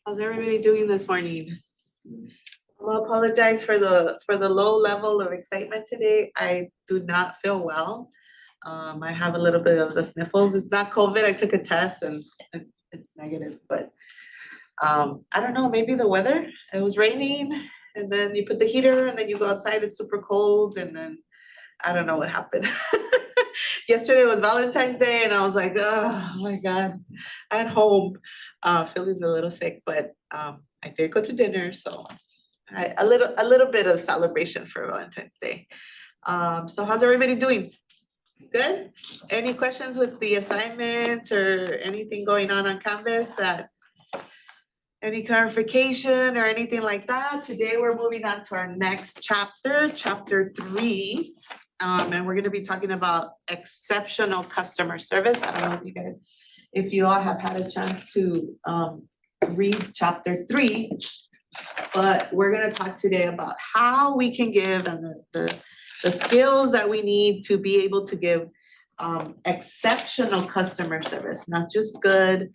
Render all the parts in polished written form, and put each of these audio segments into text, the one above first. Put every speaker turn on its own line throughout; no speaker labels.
How's everybody doing this morning? I'll apologize for the low level of excitement today. I do not feel well. I have a little bit of the sniffles. It's not COVID. I took a test and it's negative, but I don't know, maybe the weather. It was raining and then you put the heater and then you go outside, it's super cold, and then I don't know what happened. Yesterday was Valentine's Day and I was like, oh my God, at home, feeling a little sick, but I did go to dinner, so a little bit of celebration for Valentine's Day. So how's everybody doing? Good? Any questions with the assignment or anything going on Canvas that, any clarification or anything like that? Today we're moving on to our next chapter, chapter 3. And we're gonna be talking about exceptional customer service. I don't know if you all have had a chance to read chapter 3, but we're gonna talk today about how we can give and the skills that we need to be able to give exceptional customer service, not just good,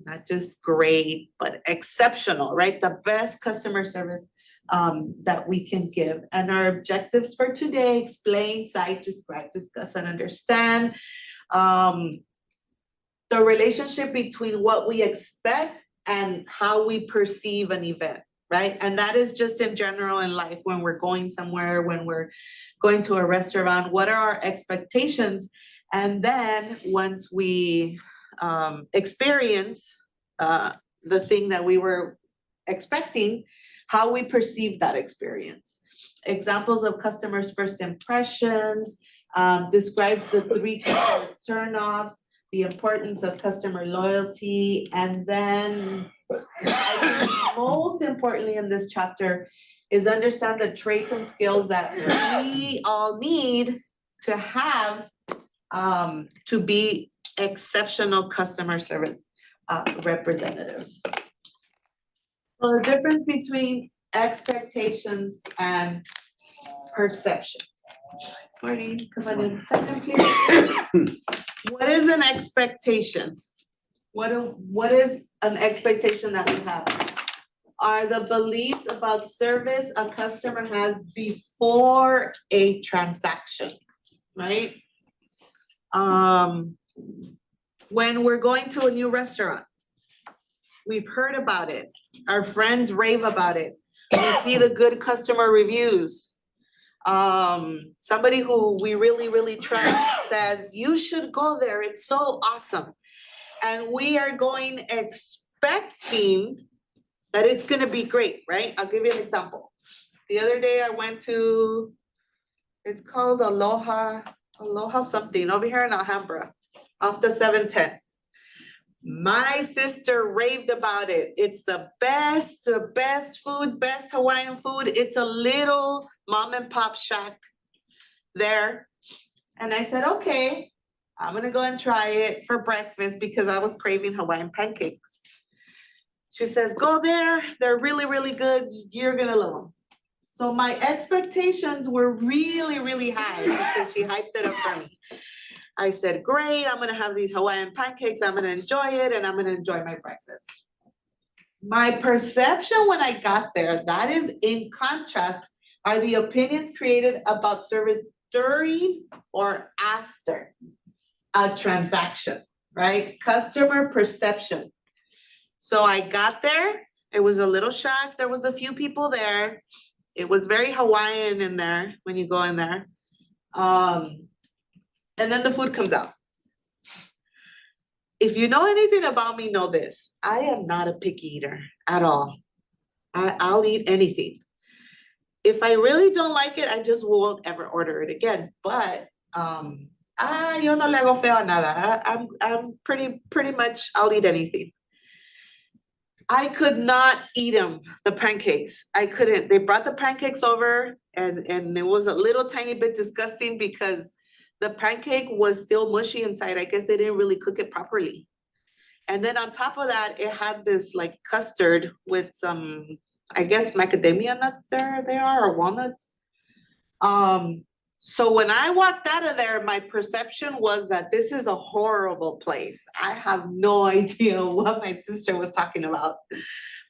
not just great, but exceptional, right? The best customer service that we can give. And our objectives for today: explain, cite, describe, discuss, and understand the relationship between what we expect and how we perceive an event, right? And that is just in general in life, when we're going somewhere, when we're going to a restaurant, what are our expectations? And then once we experience the thing that we were expecting, how we perceive that experience. Examples of customers' first impressions, describe the 3 turnoffs, the importance of customer loyalty, and then I think most importantly in this chapter is understand the traits and skills that we all need to have to be exceptional customer service representatives. So the difference between expectations and perceptions. Morning, come on in. Second, please. What is an expectation? What is an expectation that we have? Are the beliefs about service a customer has before a transaction, right? When we're going to a new restaurant, we've heard about it. Our friends rave about it. We see the good customer reviews. Somebody who we really trust says, you should go there, it's so awesome. And we are going expecting that it's gonna be great, right? I'll give you an example. The other day I went to, it's called Aloha something, over here in Alhambra, off the 710. My sister raved about it. It's the best food, best Hawaiian food. It's a little mom and pop shack there. And I said, okay, I'm gonna go and try it for breakfast because I was craving Hawaiian pancakes. She says, go there, they're really good, you're gonna love them. So my expectations were really high because she hyped it up for me. I said, great, I'm gonna have these Hawaiian pancakes, I'm gonna enjoy it, and I'm gonna enjoy my breakfast. My perception when I got there, that is in contrast, are the opinions created about service during or after a transaction, right? Customer perception. So I got there, it was a little shocked, there was a few people there. It was very Hawaiian in there when you go in there. And then the food comes out. If you know anything about me, know this. I am not a picky eater at all. I'll eat anything. If I really don't like it, I just won't ever order it again. But yo no le hago feo a nada. I'm pretty much, I'll eat anything. I could not eat them, the pancakes. I couldn't. They brought the pancakes over and it was a little tiny bit disgusting because the pancake was still mushy inside. I guess they didn't really cook it properly. And then on top of that, it had this like custard with some, I guess, macadamia nuts there they are, or walnuts. So when I walked out of there, my perception was that this is a horrible place. I have no idea what my sister was talking about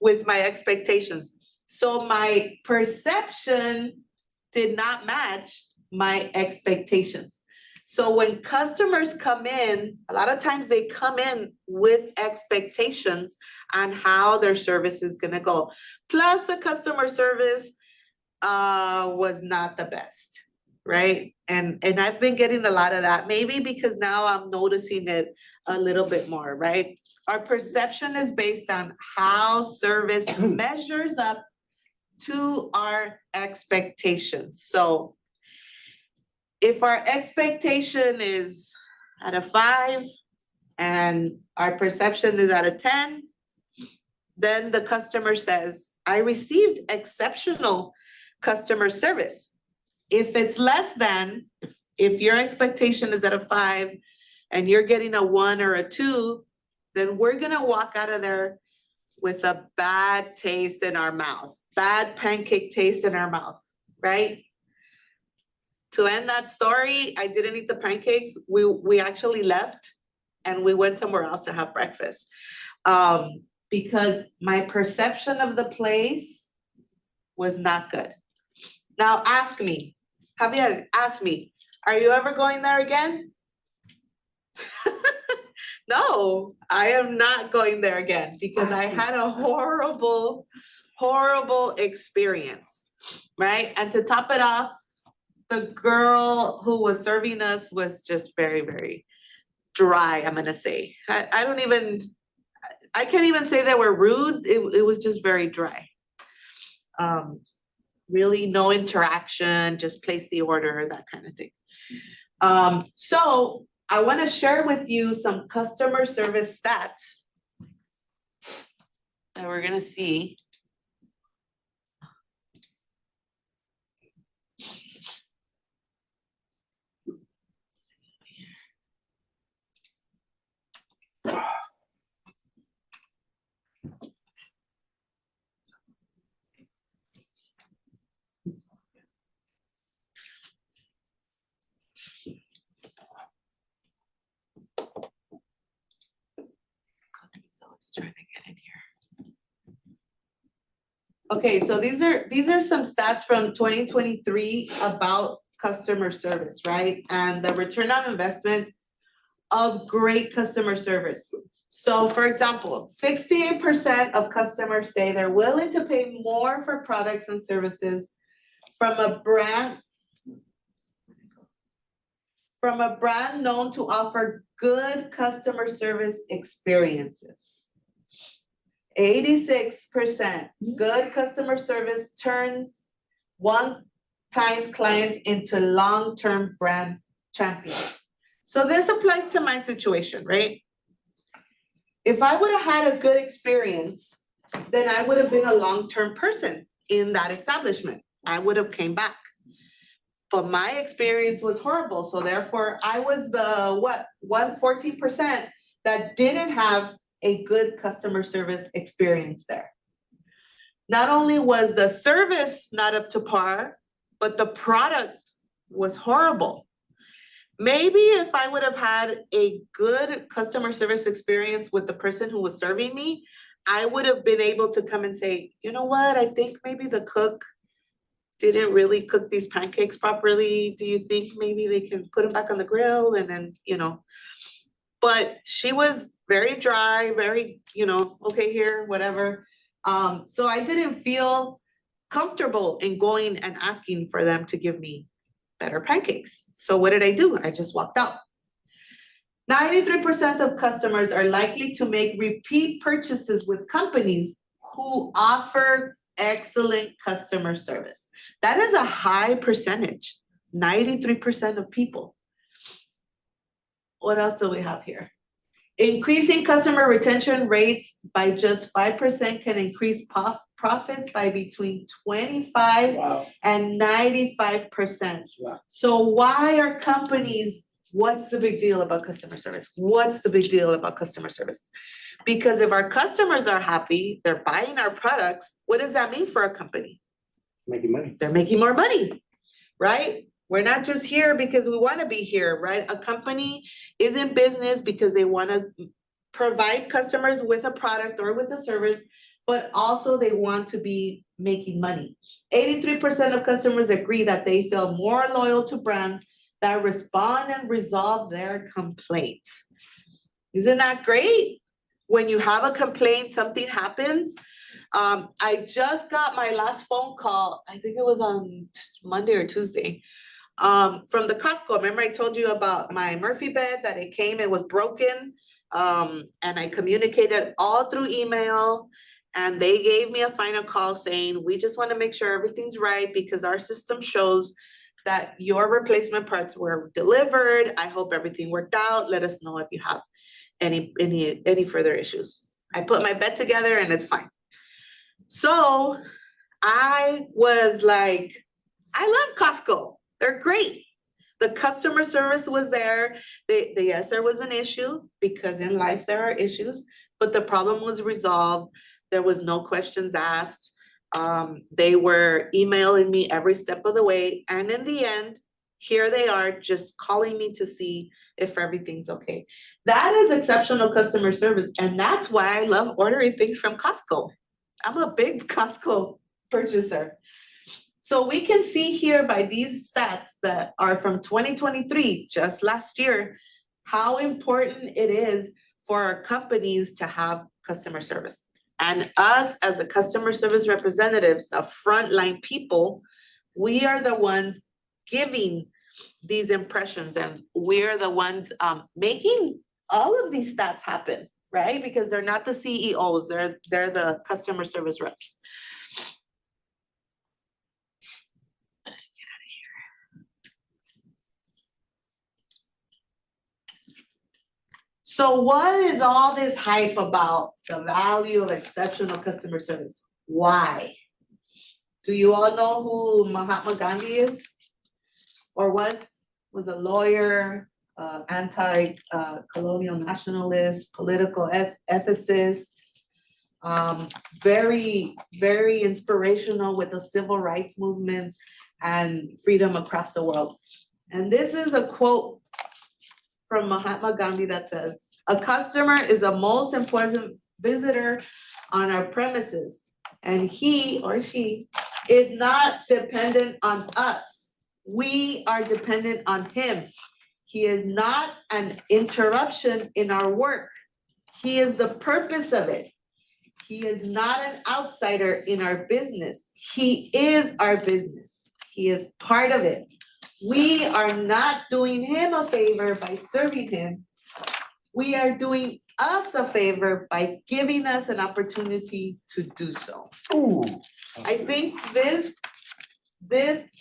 with my expectations. So my perception did not match my expectations. So when customers come in, a lot of times they come in with expectations on how their service is gonna go. Plus the customer service was not the best, right? And I've been getting a lot of that, maybe because now I'm noticing it a little bit more, right? Our perception is based on how service measures up to our expectations. So if our expectation is at a 5 and our perception is at a 10, then the customer says, I received exceptional customer service. If it's less than, if your expectation is at a 5 and you're getting a 1 or a 2, then we're gonna walk out of there with a bad taste in our mouth, bad pancake taste in our mouth, right? To end that story, I didn't eat the pancakes. We actually left and we went somewhere else to have breakfast. Because my perception of the place was not good. Now ask me, Javier, ask me, are you ever going there again? No, I am not going there again because I had a horrible, horrible experience, right? And to top it off, the girl who was serving us was just very, very dry, I'm gonna say. I can't even say they were rude. It was just very dry. Really no interaction, just place the order, that kind of thing. So I want to share with you some customer service stats that we're gonna see. Trying to get in here. Okay, so these are some stats from 2023 about customer service, right? And the return on investment of great customer service. So for example, 68% of customers say they're willing to pay more for products and services from a brand known to offer good customer service experiences. 86% good customer service turns one-time clients into long-term brand champions. So this applies to my situation, right? If I would have had a good experience, then I would have been a long-term person in that establishment. I would have came back. But my experience was horrible. So therefore I was the 114% that didn't have a good customer service experience there. Not only was the service not up to par, but the product was horrible. Maybe if I would have had a good customer service experience with the person who was serving me, I would have been able to come and say, you know what, I think maybe the cook didn't really cook these pancakes properly. Do you think maybe they can put them back on the grill? And then, but she was very dry, very, okay, here, whatever. So I didn't feel comfortable in going and asking for them to give me better pancakes. So what did I do? I just walked out. 93% of customers are likely to make repeat purchases with companies who offer excellent customer service. That is a high percentage, 93% of people. What else do we have here? Increasing customer retention rates by just 5% can increase profits by between 25 and 95%. Wow. So why are companies, what's the big deal about customer service? What's the big deal about customer service? Because if our customers are happy, they're buying our products, what does that mean for a company?
Making money.
They're making more money, right? We're not just here because we want to be here, right? A company is in business because they want to provide customers with a product or with a service, but also they want to be making money. 83% of customers agree that they feel more loyal to brands that respond and resolve their complaints. Isn't that great? When you have a complaint, something happens. I just got my last phone call, I think it was on Monday or Tuesday, from the Costco. Remember I told you about my Murphy bed, that it came, it was broken. And I communicated all through email, and they gave me a final call saying, we just want to make sure everything's right because our system shows that your replacement parts were delivered. I hope everything worked out. Let us know if you have any further issues. I put my bed together and it's fine. So I was like, I love Costco. They're great. The customer service was there. Yes, there was an issue because in life there are issues, but the problem was resolved. There was no questions asked. They were emailing me every step of the way. And in the end, here they are just calling me to see if everything's okay. That is exceptional customer service. And that's why I love ordering things from Costco. I'm a big Costco purchaser. So we can see here by these stats that are from 2023, just last year, how important it is for our companies to have customer service. And us as a customer service representatives, the frontline people, we are the ones giving these impressions, and we're the ones making all of these stats happen, right? Because they're not the CEOs, they're the customer service reps. So what is all this hype about the value of exceptional customer service? Why? Do you all know who Mahatma Gandhi is? Or was a lawyer, anti-colonial nationalist, political ethicist, very, very inspirational with the civil rights movements and freedom across the world. And this is a quote from Mahatma Gandhi that says, "A customer is the most important visitor on our premises, and he or she is not dependent on us. We are dependent on him. He is not an interruption in our work. He is the purpose of it. He is not an outsider in our business. He is our business. He is part of it. We are not doing him a favor by serving him. We are doing us a favor by giving us an opportunity to do so."
Ooh.
I think this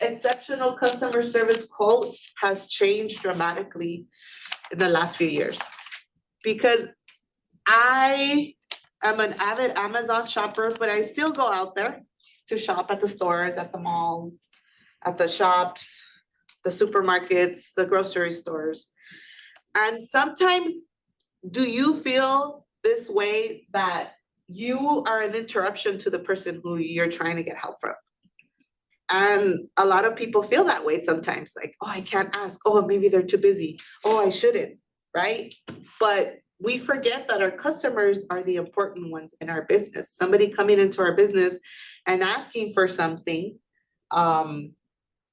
exceptional customer service quote has changed dramatically in the last few years, because I am an avid Amazon shopper, but I still go out there to shop at the stores, at the malls, at the shops, the supermarkets, the grocery stores. And sometimes, do you feel this way, that you are an interruption to the person who you're trying to get help from? And a lot of people feel that way sometimes, like, oh, I can't ask. Oh, maybe they're too busy. Oh, I shouldn't, right? But we forget that our customers are the important ones in our business. Somebody coming into our business and asking for something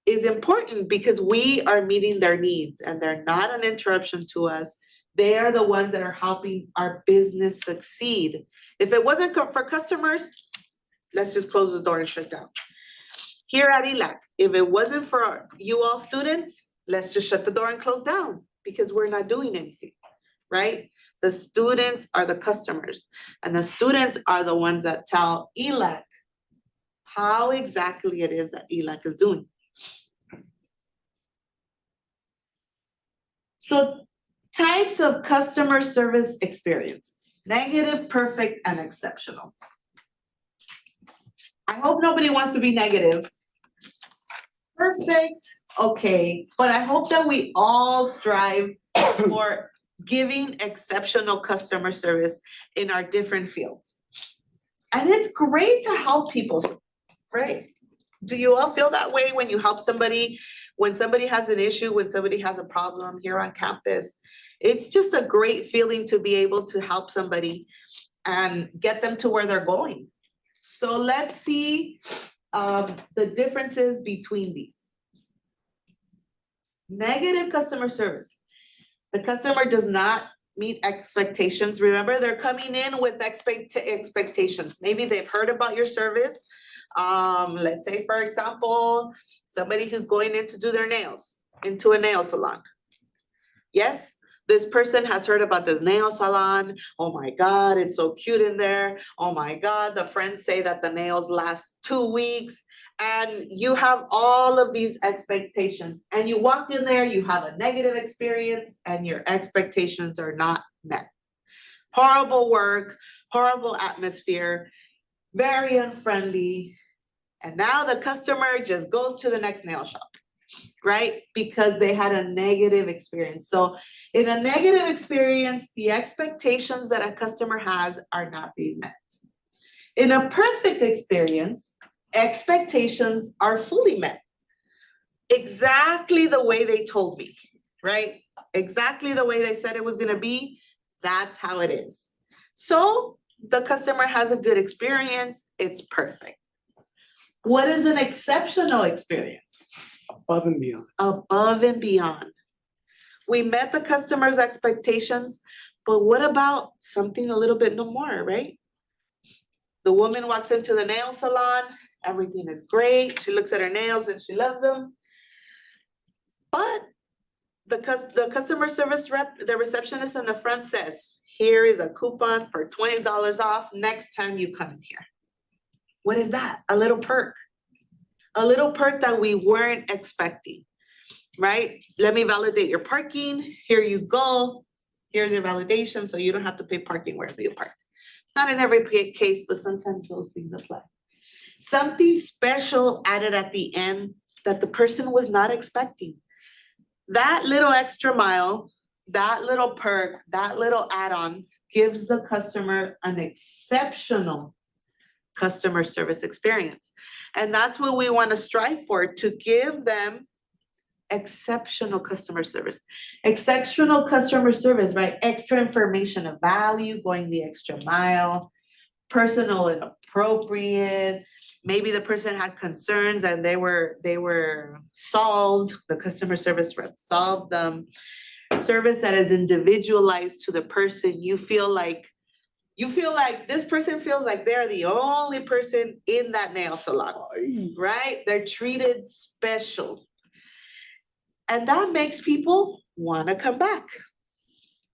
is important because we are meeting their needs, and they're not an interruption to us. They are the ones that are helping our business succeed. If it wasn't for customers, let's just close the door and shut down. Here at ELAC, if it wasn't for you all students, let's just shut the door and close down, because we're not doing anything, right? The students are the customers, and the students are the ones that tell ELAC how exactly it is that ELAC is doing. So, types of customer service experiences: negative, perfect, and exceptional. I hope nobody wants to be negative. Perfect, okay, but I hope that we all strive for giving exceptional customer service in our different fields. And it's great to help people, right? Do you all feel that way when you help somebody When somebody has an issue, when somebody has a problem here on campus, it's just a great feeling to be able to help somebody and get them to where they're going. So let's see the differences between these. Negative customer service. The customer does not meet expectations. Remember, they're coming in with expectations. Maybe they've heard about your service. Let's say, for example, somebody who's going in to do their nails into a nail salon. Yes, this person has heard about this nail salon. Oh my God, it's so cute in there. Oh my God, the friends say that the nails last 2 weeks. And you have all of these expectations. And you walk in there, you have a negative experience, and your expectations are not met. Horrible work, horrible atmosphere, very unfriendly. And now the customer just goes to the next nail shop, right? Because they had a negative experience. So in a negative experience, the expectations that a customer has are not being met. In a perfect experience, expectations are fully met. Exactly the way they told me, right? Exactly the way they said it was going to be. That's how it is. So the customer has a good experience. It's perfect. What is an exceptional experience?
Above and beyond.
Above and beyond. We met the customer's expectations, but what about something a little bit no more, right? The woman walks into the nail salon, everything is great. She looks at her nails and she loves them. But the customer service rep, the receptionist in the front says, here is a coupon for $20 off next time you come in here. What is that? A little perk. A little perk that we weren't expecting, right? Let me validate your parking. Here you go. Here's your validation, so you don't have to pay parking wherever you parked. Not in every case, but sometimes those things apply. Something special added at the end that the person was not expecting. That little extra mile, that little perk, that little add-on gives the customer an exceptional customer service experience. And that's what we want to strive for, to give them exceptional customer service. Exceptional customer service, right? Extra information of value, going the extra mile, personal and appropriate. Maybe the person had concerns and they were solved. The customer service rep solved them. Service that is individualized to the person. You feel like this person feels like they're the only person in that nail salon, right? They're treated special. And that makes people want to come back,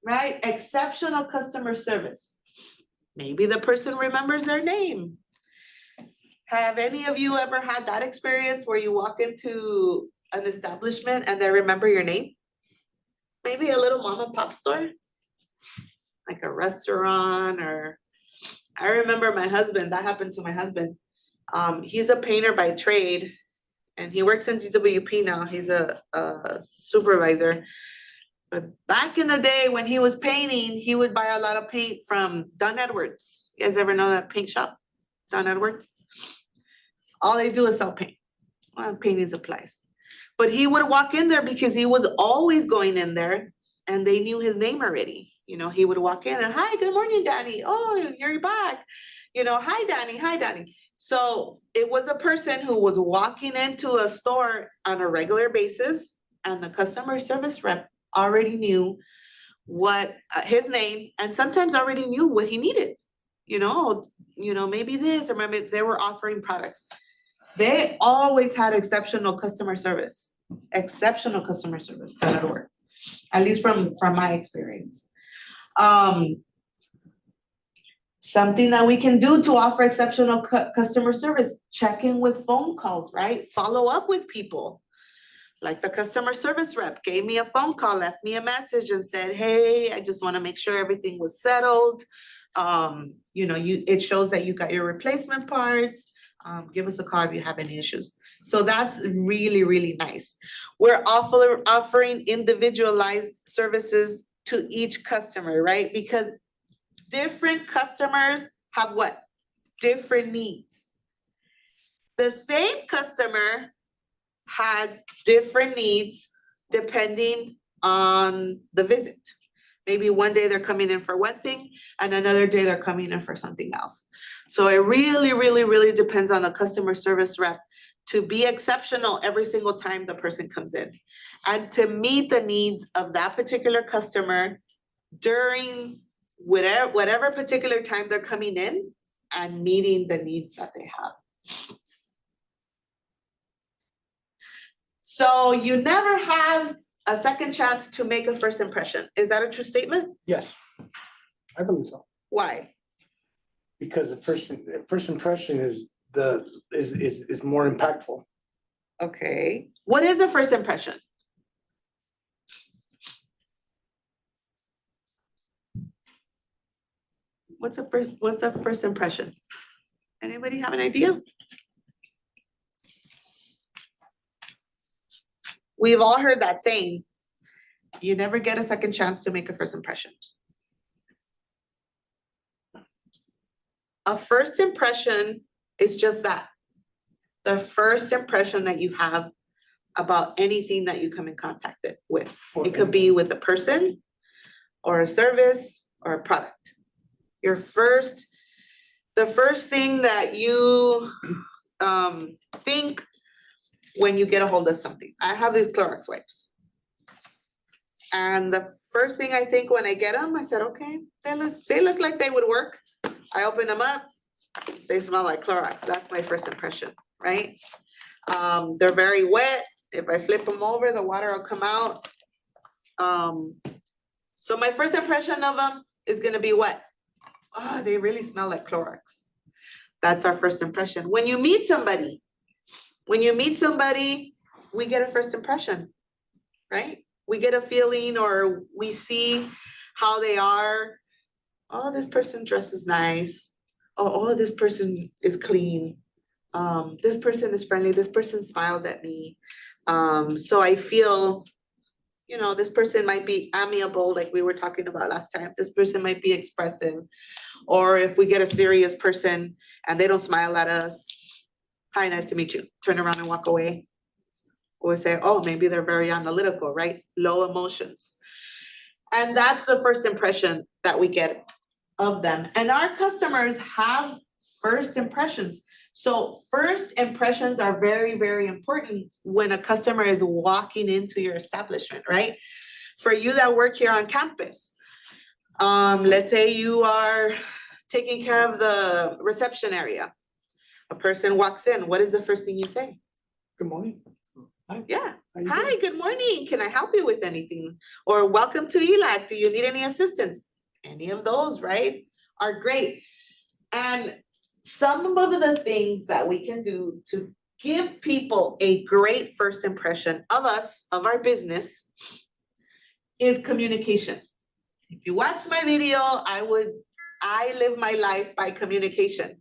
right? Exceptional customer service. Maybe the person remembers their name. Have any of you ever had that experience where you walk into an establishment and they remember your name? Maybe a little mom and pop store, like a restaurant, or I remember my husband, that happened to my husband. He's a painter by trade and he works in GWP now. He's a supervisor. But back in the day when he was painting, he would buy a lot of paint from Don Edwards. You guys ever know that paint shop? Don Edwards? All they do is sell paint. Well, painting supplies. But he would walk in there because he was always going in there and they knew his name already. You know, he would walk in and, hi, good morning, Danny. Oh, you're back. You know, hi, Danny. Hi, Danny. So it was a person who was walking into a store on a regular basis and the customer service rep already knew what his name and sometimes already knew what he needed. You know, maybe this, or maybe they were offering products. They always had exceptional customer service. Exceptional customer service, that works. At least from my experience. Something that we can do to offer exceptional customer service, check in with phone calls, right? Follow up with people. Like the customer service rep gave me a phone call, left me a message and said, hey, I just want to make sure everything was settled. You know, it shows that you got your replacement parts. Give us a call if you have any issues. So that's really, really nice. We're offering individualized services to each customer, right? Because different customers have what? Different needs. The same customer has different needs depending on the visit. Maybe one day they're coming in for one thing and another day they're coming in for something else. So it really, really, really depends on the customer service rep to be exceptional every single time the person comes in and to meet the needs of that particular customer during whatever particular time they're coming in and meeting the needs that they have. So you never have a second chance to make a first impression. Is that a true statement?
Yes, I believe so.
Why?
Because the first impression is more impactful.
Okay. What is a first impression? What's the first impression? Anybody have an idea? We've all heard that saying, you never get a second chance to make a first impression. A first impression is just that. The first impression that you have about anything that you come in contact with. It could be with a person or a service or a product. The first thing that you think when you get a hold of something. I have these Clorox wipes. And the first thing I think when I get them, I said, okay, they look like they would work. I open them up, they smell like Clorox. That's my first impression, right? They're very wet. If I flip them over, the water will come out. So my first impression of them is gonna be what? Oh, they really smell like Clorox. That's our first impression. When you meet somebody, we get a first impression, right? We get a feeling or we see how they are. Oh, this person dresses nice. Oh, this person is clean. This person is friendly. This person smiled at me. So I feel, this person might be amiable, like we were talking about last time. This person might be expressive. Or if we get a serious person and they don't smile at us, hi, nice to meet you. Turn around and walk away. Or say, oh, maybe they're very analytical, right? Low emotions. And that's the first impression that we get of them. And our customers have first impressions. So first impressions are very, very important when a customer is walking into your establishment, right? For you that work here on campus, let's say you are taking care of the reception area. A person walks in, what is the first thing you say?
Good morning. Hi.
Yeah. Hi, good morning. Can I help you with anything? Or welcome to ELAC. Do you need any assistance? Any of those, right, are great. And some of the things that we can do to give people a great first impression of us, of our business, is communication. If you watch my video, I live my life by communication.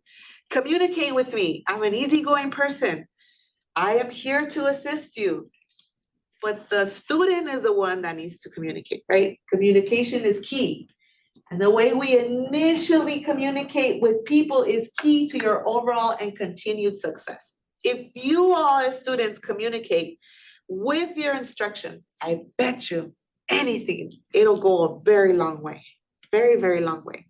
Communicate with me. I'm an easygoing person. I am here to assist you. But the student is the one that needs to communicate, right? Communication is key. And the way we initially communicate with people is key to your overall and continued success. If you all as students communicate with your instructions, I bet you anything, it'll go a very long way, very, very long way.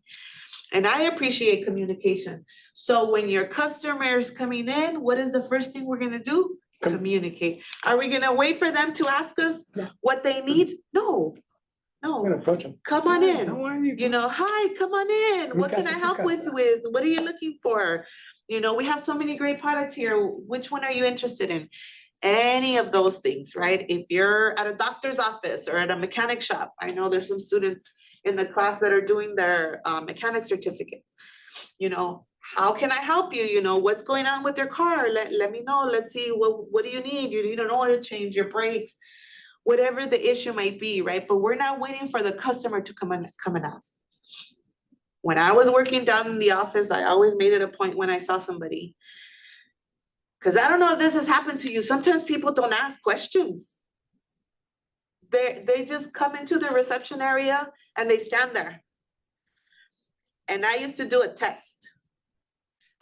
And I appreciate communication. So when your customer is coming in, what is the first thing we're gonna do? Communicate. Are we gonna wait for them to ask us what they need? No.
I'm gonna approach them.
Come on in.
How are you?
Hi, come on in. What can I help with? What are you looking for? We have so many great products here. Which one are you interested in? Any of those things, right? If you're at a doctor's office or at a mechanic shop, I know there's some students in the class that are doing their mechanic certificates. How can I help you? What's going on with your car? Let me know. Let's see, what do you need? You need an oil change, your brakes, whatever the issue might be, right? But we're not waiting for the customer to come and ask. When I was working down in the office, I always made it a point when I saw somebody, because I don't know if this has happened to you. Sometimes people don't ask questions. They just come into the reception area and they stand there. And I used to do a test.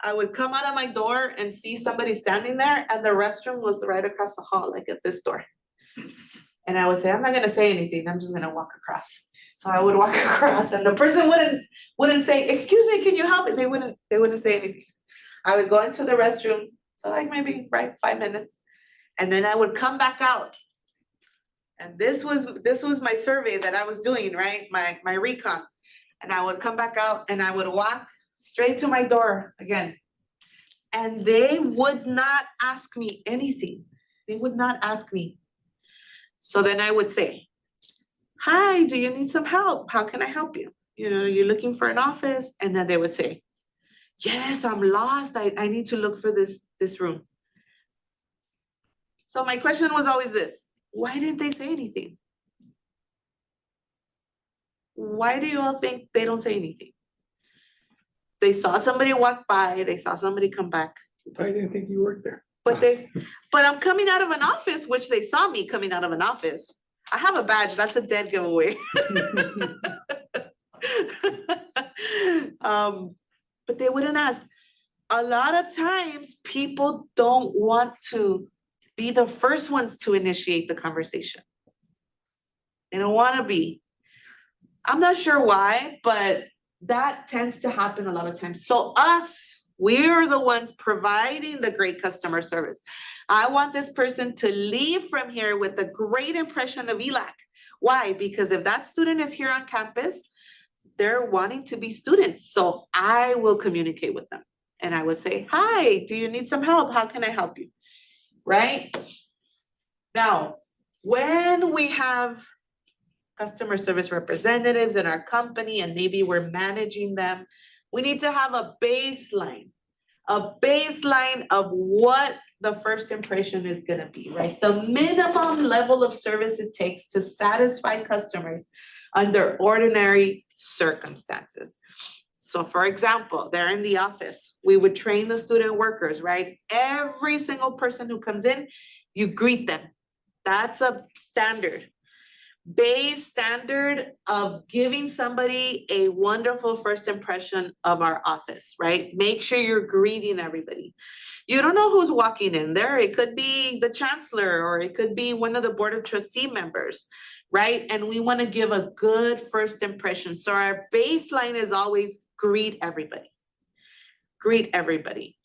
I would come out of my door and see somebody standing there and the restroom was right across the hall, like at this door. And I would say, I'm not gonna say anything, I'm just gonna walk across. So I would walk across and the person wouldn't say, excuse me, can you help me? They wouldn't say anything. I would go into the restroom, so like maybe, right, 5 minutes. And then I would come back out. And this was my survey that I was doing, right? My recon. And I would come back out and I would walk straight to my door again. And they would not ask me anything. They would not ask me. So then I would say, hi, do you need some help? How can I help you? You know, you're looking for an office? And then they would say, yes, I'm lost. I need to look for this room. So my question was always this, why didn't they say anything? Why do you all think they don't say anything? They saw somebody walk by, they saw somebody come back.
Probably didn't think you worked there.
But I'm coming out of an office, which they saw me coming out of an office. I have a badge, that's a dead giveaway. But they wouldn't ask. A lot of times people don't want to be the first ones to initiate the conversation. They don't want to be. I'm not sure why, but that tends to happen a lot of times. So we're the ones providing the great customer service. I want this person to leave from here with a great impression of ELAC. Why? Because if that student is here on campus, they're wanting to be students. So I will communicate with them. And I would say, hi, do you need some help? How can I help you? Right? Now, when we have customer service representatives in our company and maybe we're managing them, we need to have a baseline of what the first impression is gonna be, right? The minimum level of service it takes to satisfy customers under ordinary circumstances. So for example, they're in the office, we would train the student workers, right? Every single person who comes in, you greet them. That's a standard. Base standard of giving somebody a wonderful first impression of our office, right? Make sure you're greeting everybody. You don't know who's walking in there. It could be the chancellor or it could be one of the board of trustee members, right? And we want to give a good first impression. So our baseline is always greet everybody. Greet everybody.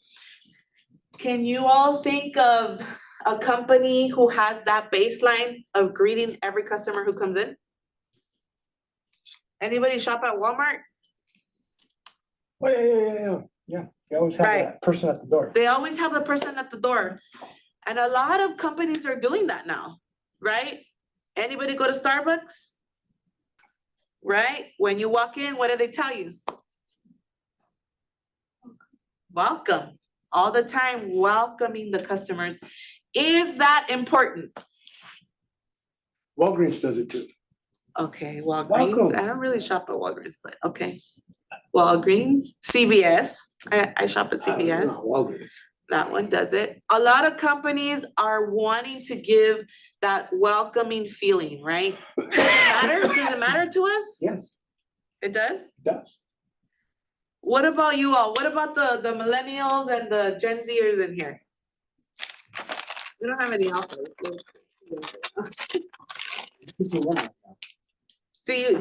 Can you all think of a company who has that baseline of greeting every customer who comes in? Anybody shop at Walmart?
Oh, yeah. They always have
Right.
that person at the door.
They always have the person at the door. And a lot of companies are doing that now, right? Anybody go to Starbucks? Right? When you walk in, what do they tell you? Welcome. All the time, welcoming the customers. Is that important?
Walgreens does it too.
Okay, Walgreens.
Welcome.
I don't really shop at Walgreens, but okay. Walgreens, CVS. I shop at CVS.
Walgreens.
That one does it. A lot of companies are wanting to give that welcoming feeling, right? Does it matter? Does it matter to us?
Yes,
It does?
it does.
What about you all? What about the millennials and the Gen Zers in here? We don't have any alphas.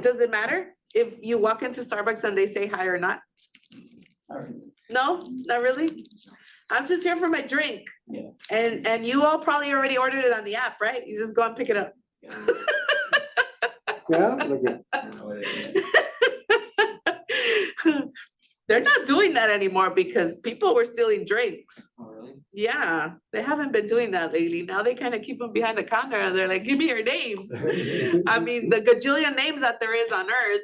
Does it matter if you walk into Starbucks and they say hi or not? No, not really? I'm just here for my drink.
Yeah.
And you all probably already ordered it on the app, right? You just go and pick it up.
Yeah, look at
I don't know what it is.
They're not doing that anymore because people were stealing drinks.
Oh, really?
Yeah, they haven't been doing that lately. Now they kind of keep them behind the counter and they're like, give me your name. I mean, the gajillion names that there is on earth,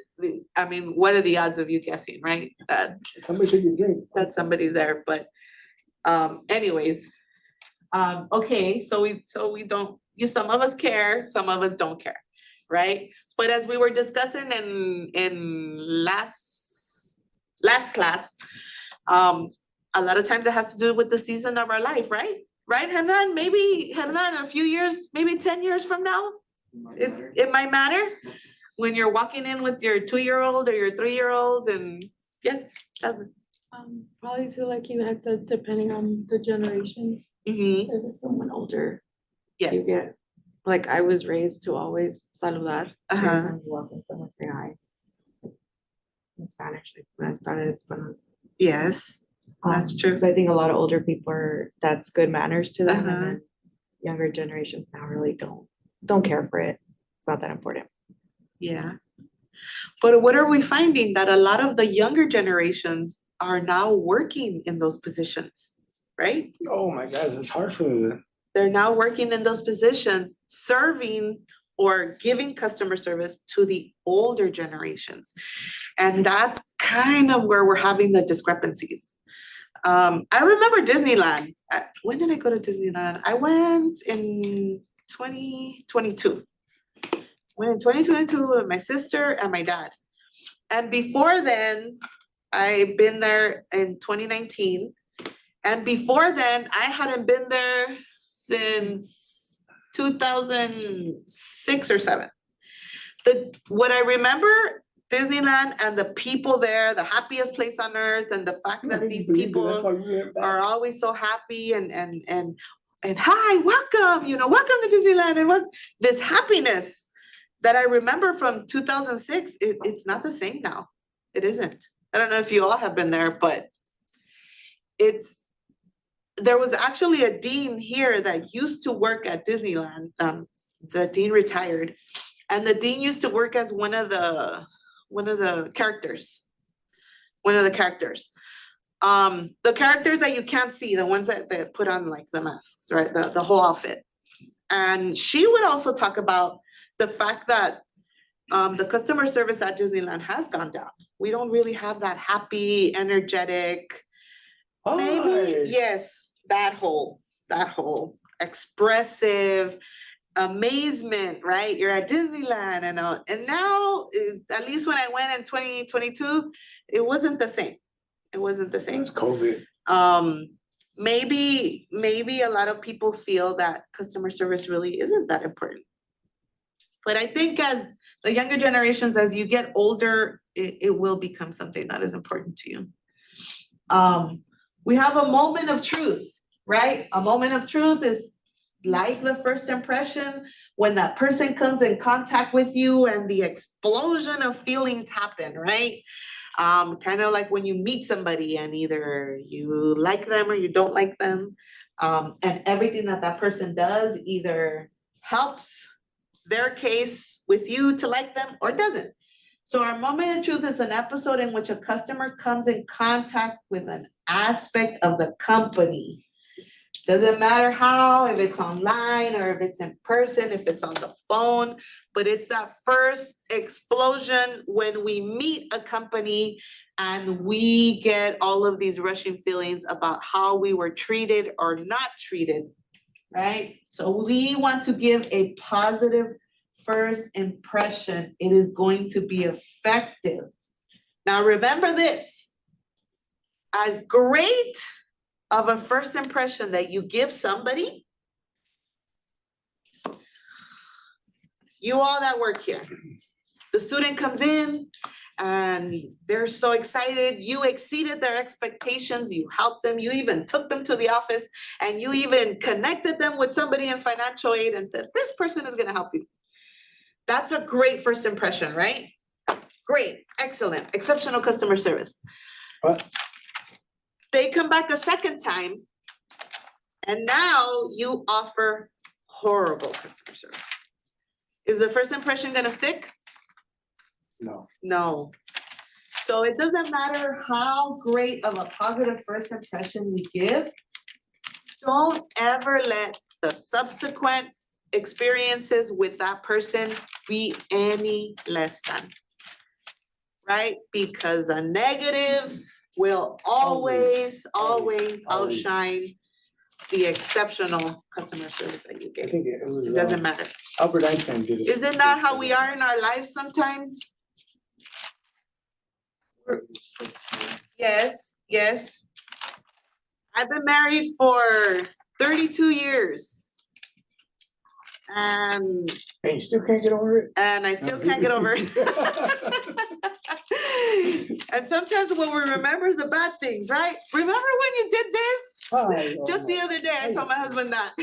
I mean, what are the odds of you guessing, right? That
Somebody take your drink.
that somebody's there, but anyways. Okay, so we don't, some of us care, some of us don't care, right? But as we were discussing in last class, a lot of times it has to do with the season of our life, right? Right, Hanan? Maybe Hanan, in a few years, maybe 10 years from now, it might matter when you're walking in with your 2-year-old or your 3-year-old and yes, Jasmine.
Probably to like you had said, depending on the generation,
Mhm,
if it's someone older,
yes,
you get, like, I was raised to always saludar. Every
uh-huh,
time you walk in, someone say hi. In Spanish, like when I started Spanish.
yes, that's true.
So I think a lot of older people are, that's good manners to them,
Uh-huh.
and then younger generations now really don't care for it. It's not that important.
Yeah. But what are we finding? That a lot of the younger generations are now working in those positions, right?
Oh my gosh, it's hard for them.
They're now working in those positions, serving or giving customer service to the older generations. And that's kind of where we're having the discrepancies. I remember Disneyland. When did I go to Disneyland? I went in 2022. Went in 2022 with my sister and my dad. And before then, I've been there in 2019. And before then, I hadn't been there since 2006 or 7. What I remember, Disneyland and the people there, the happiest place on earth, and the fact that these people are always so happy and hi, welcome, welcome to Disneyland, and what this happiness that I remember from 2006, it's not the same now. It isn't. I don't know if you all have been there, but there was actually a dean here that used to work at Disneyland. The dean retired, and the dean used to work as one of the characters. One of the characters. The characters that you can't see, the ones that put on like the masks, right? The whole outfit. And she would also talk about the fact that the customer service at Disneyland has gone down. We don't really have that happy, energetic, maybe, yes, that whole expressive amazement, right? You're at Disneyland, and now, at least when I went in 2022, it wasn't the same. It wasn't the same.
It's COVID.
Maybe a lot of people feel that customer service really isn't that important. But I think as the younger generations, as you get older, it will become something that is important to you. We have a moment of truth, right? A moment of truth is like the first impression, when that person comes in contact with you and the explosion of feelings happen, right? Kind of like when you meet somebody and either you like them or you don't like them. And everything that person does either helps their case with you to like them or doesn't. So our moment of truth is an episode in which a customer comes in contact with an aspect of the company. Doesn't matter how, if it's online or if it's in person, if it's on the phone, but it's that first explosion when we meet a company and we get all of these rushing feelings about how we were treated or not treated, right? So we want to give a positive first impression. It is going to be effective. Now remember this, as great of a first impression that you give somebody, you all that work here, the student comes in and they're so excited, you exceeded their expectations, you helped them, you even took them to the office, and you even connected them with somebody in financial aid and said, this person is gonna help you. That's a great first impression, right? Great, excellent, exceptional customer service.
What?
They come back a second time, and now you offer horrible customer service. Is the first impression gonna stick?
No.
No. So it doesn't matter how great of a positive first impression we give. Don't ever let the subsequent experiences with that person be any less than. Right? Because a negative will always outshine the exceptional customer service that you
I
gave.
think it was.
It doesn't matter.
Albert Einstein did it.
Is it not how we are in our lives sometimes? Yes, yes. I've been married for 32 years. And
you still can't get over it?
I still can't get over it. And sometimes what we remember is the bad things, right? Remember when you did this?
Hi, oh
Just the
my-
other day, I told my husband that.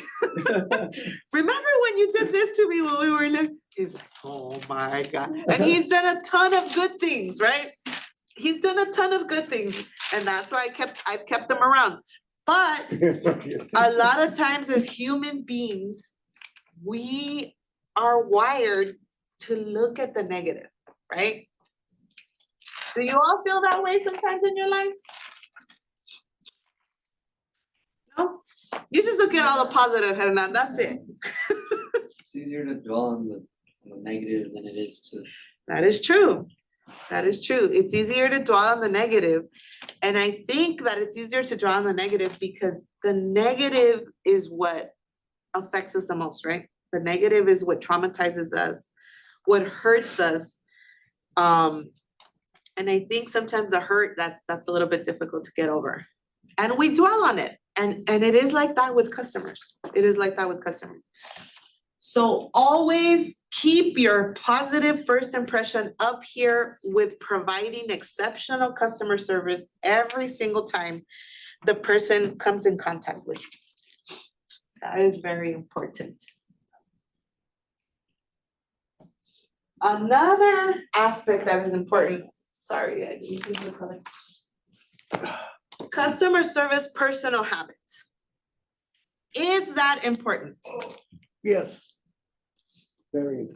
God.
Remember when you did this to me when we were little? He's like, oh my God. And he's done a ton of good things, right? He's done a ton of good things. And that's why I've kept him around. But a lot of times as human beings, we are wired to look at the negative, right? Do you all feel that way sometimes in your lives? No? You just look at all the positive, Hernan, that's it.
It's easier to dwell on the negative than it is to.
That is true. That is true. It's easier to dwell on the negative. And I think that it's easier to dwell on the negative because the negative is what affects us the most, right? The negative is what traumatizes us, what hurts us. And I think sometimes the hurt, that's a little bit difficult to get over. And we dwell on it. And it is like that with customers. It is like that with customers. So always keep your positive first impression up here with providing exceptional customer service every single time the person comes in contact with you. That is very important. Another aspect that is important, sorry, I didn't use the color. Customer service personal habits. Is that important?
Yes. Very.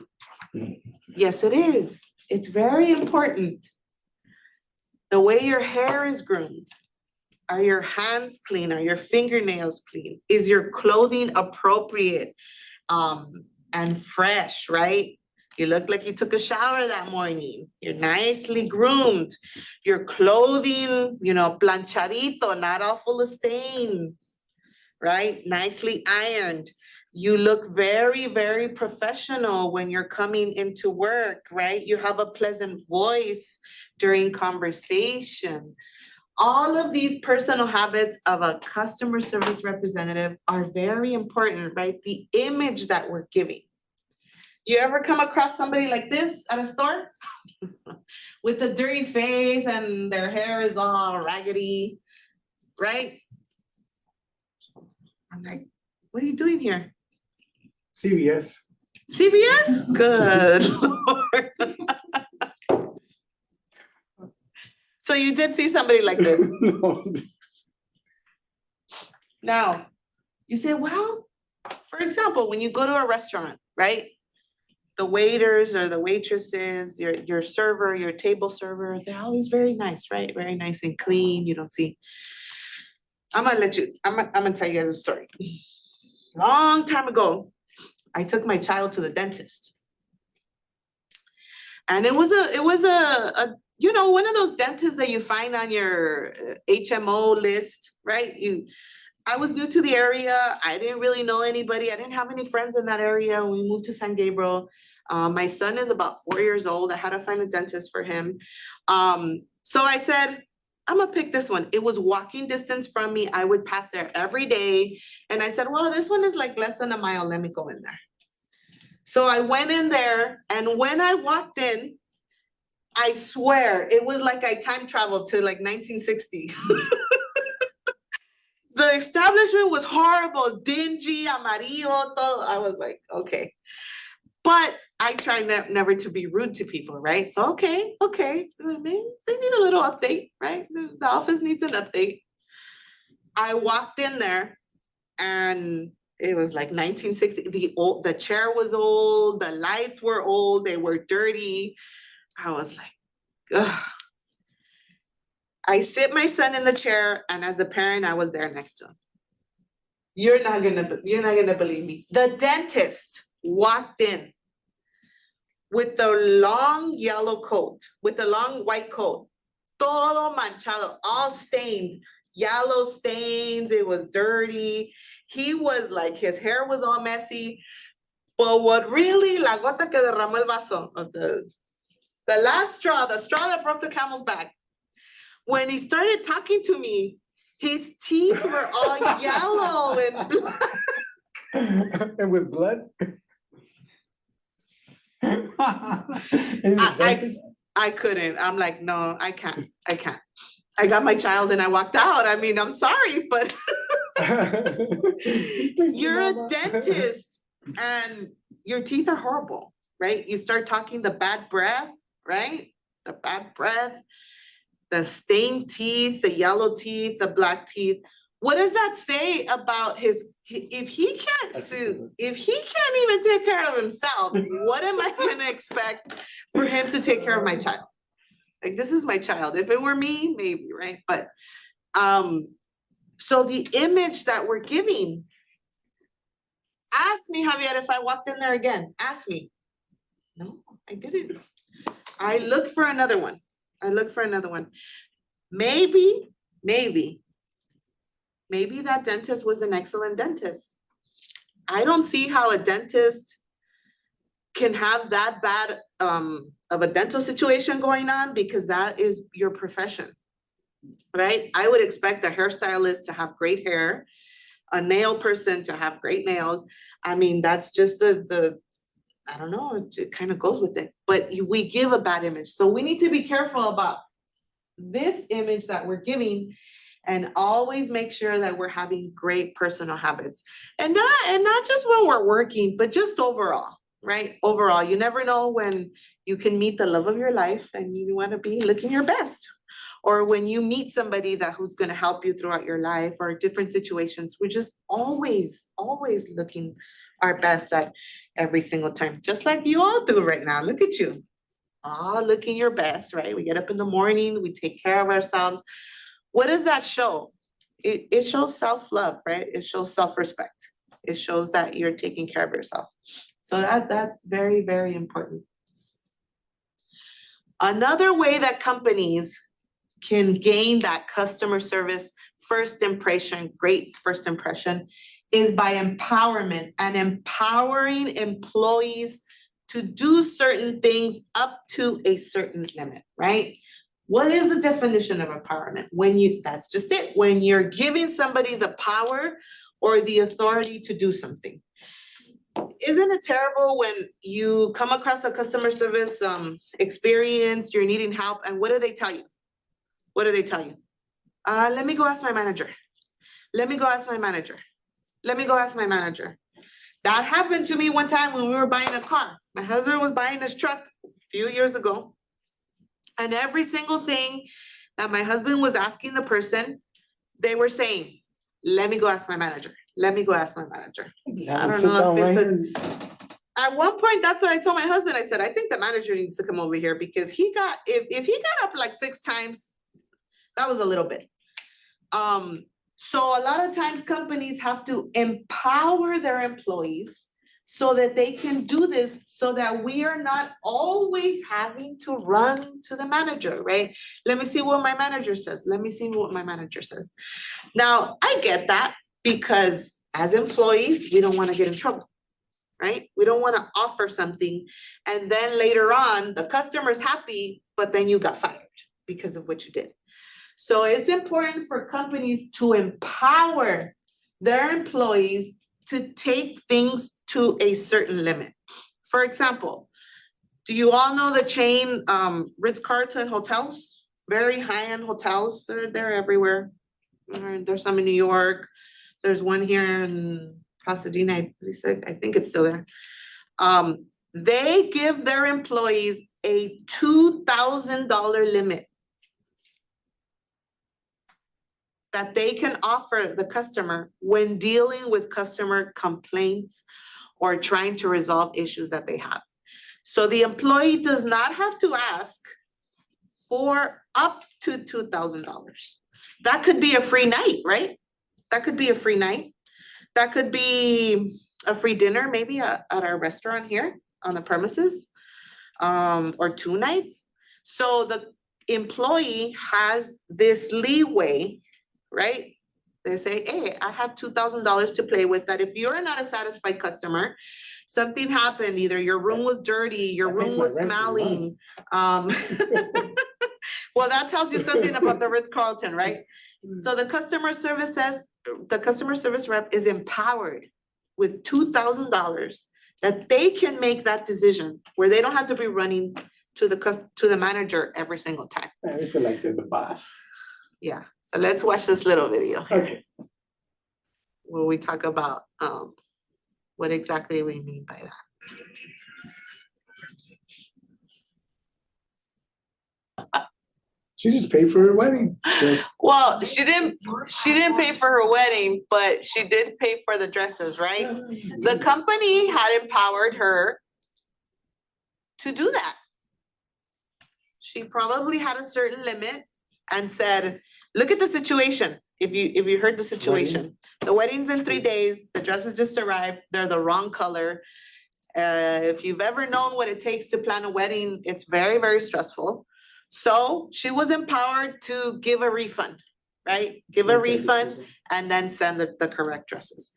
Yes, it is. It's very important. The way your hair is groomed. Are your hands clean? Are your fingernails clean? Is your clothing appropriate and fresh, right? You look like you took a shower that morning. You're nicely groomed. Your clothing, planchadito, not all full of stains, right? Nicely ironed. You look very, very professional when you're coming into work, right? You have a pleasant voice during conversation. All of these personal habits of a customer service representative are very important, right? The image that we're giving. You ever come across somebody like this at a store? With a dirty face and their hair is all raggedy, right? I'm like, what are you doing here?
CVS.
CVS? Good Lord. So you did see somebody like this.
No.
Now, you say, well, for example, when you go to a restaurant, right? The waiters or the waitresses, your server, your table server, they're always very nice, right? Very nice and clean. You don't see. I'm gonna tell you guys a story. Long time ago, I took my child to the dentist. And it was a one of those dentists that you find on your HMO list, right? I was new to the area. I didn't really know anybody. I didn't have any friends in that area. We moved to San Gabriel. My son is about 4 years old. I had to find a dentist for him. So I said, I'm gonna pick this one. It was walking distance from me. I would pass there every day. And I said, well, this one is like less than a mile. Let me go in there. So I went in there, and when I walked in, I swear, it was like I time traveled to like 1960. The establishment was horrible, dingy, amarillo, todo. I was like, okay. But I try never to be rude to people, right? So, okay. Maybe they need a little update, right? The office needs an update. I walked in there and it was like 1960. The chair was old, the lights were old, they were dirty. I was like, ugh. I sit my son in the chair, and as a parent, I was there next to him. You're not gonna believe me. The dentist walked in with the long yellow coat, with the long white coat, todo manchado, all stained, yellow stains. It was dirty. He was like, his hair was all messy. But what really, la gota que derramó el vaso, the last straw, the straw that broke the camel's back, when he started talking to me, his teeth were all yellow and black.
And with blood? He's a
I-
dentist?
I couldn't. I'm like, no, I can't. I got my child and I walked out. I mean, I'm sorry, but you're a dentist and your teeth are horrible, right? You start talking the bad breath, right? The bad breath, the stained teeth, the yellow teeth, the black teeth. What does that say about if he can't if he can't even take care of himself, what am I gonna expect for him to take care of my child? Like, this is my child. If it were me, maybe, right? But so the image that we're giving, ask me, Javier, if I walked in there again, ask me. No, I didn't. I look for another one. Maybe that dentist was an excellent dentist. I don't see how a dentist can have that bad of a dental situation going on, because that is your profession, right? I would expect a hairstylist to have great hair, a nail person to have great nails. I mean, that's just the I don't know, it kind of goes with it, but we give a bad image. So we need to be careful about this image that we're giving, and always make sure that we're having great personal habits, and not just when we're working, but just overall, right? Overall, you never know when you can meet the love of your life and you want to be looking your best, or when you meet somebody who's going to help you throughout your life, or different situations. We're just always looking our best at every single time, just like you all do right now. Look at you, all looking your best, right? We get up in the morning, we take care of ourselves. What does that show? It shows self-love, right? It shows self-respect. It shows that you're taking care of yourself. So that's very, very important. Another way that companies can gain that customer service first impression, great first impression, is by empowerment and empowering employees to do certain things up to a certain limit, right? What is the definition of empowerment? That's just it. When you're giving somebody the power or the authority to do something. Isn't it terrible when you come across a customer service experience, you're needing help, and what do they tell you? What do they tell you? Let me go ask my manager. Let me go ask my manager. Let me go ask my manager. That happened to me one time when we were buying a car. My husband was buying his truck a few years ago. And every single thing that my husband was asking the person, they were saying, let me go ask my manager. Let me go ask my manager. I don't know if it's at one point, that's what I told my husband. I said, I think the manager needs to come over here, because if he got up like 6 times, that was a little bit. So a lot of times companies have to empower their employees so that they can do this, so that we are not always having to run to the manager, right? Let me see what my manager says. Let me see what my manager says. Now, I get that, because as employees, we don't want to get in trouble, right? We don't want to offer something and then later on the customer's happy, but then you got fired because of what you did. So it's important for companies to empower their employees to take things to a certain limit. For example, do you all know the chain Ritz-Carlton hotels? Very high-end hotels. They're everywhere. There's some in New York. There's one here in Pasadena. I think it's still there. They give their employees a $2,000 limit that they can offer the customer when dealing with customer complaints or trying to resolve issues that they have. So the employee does not have to ask for up to $2,000. That could be a free night, right? That could be a free night. That could be a free dinner, maybe at our restaurant here on the premises, or 2 nights. So the employee has this leeway, right? They say, hey, I have $2,000 to play with, that if you're not a satisfied customer, something happened, either your room was dirty, your room was smelling. Well, that tells you something about the Ritz-Carlton, right? So the customer service rep is empowered with $2,000 that they can make that decision, where they don't have to be running to the manager every single time.
I feel like they're the boss.
Yeah, so let's watch this little video here
Okay.
where we talk about what exactly we mean by that.
She just paid for her wedding. Yes.
Well, she didn't pay for her wedding, but she did pay for the dresses, right? The company had empowered her to do that. She probably had a certain limit and said, look at the situation. If you heard the situation, the wedding's in 3 days, the dresses just arrived, they're the wrong color. If you've ever known what it takes to plan a wedding, it's very, very stressful. So she was empowered to give a refund, right? Give a refund and then send the correct dresses.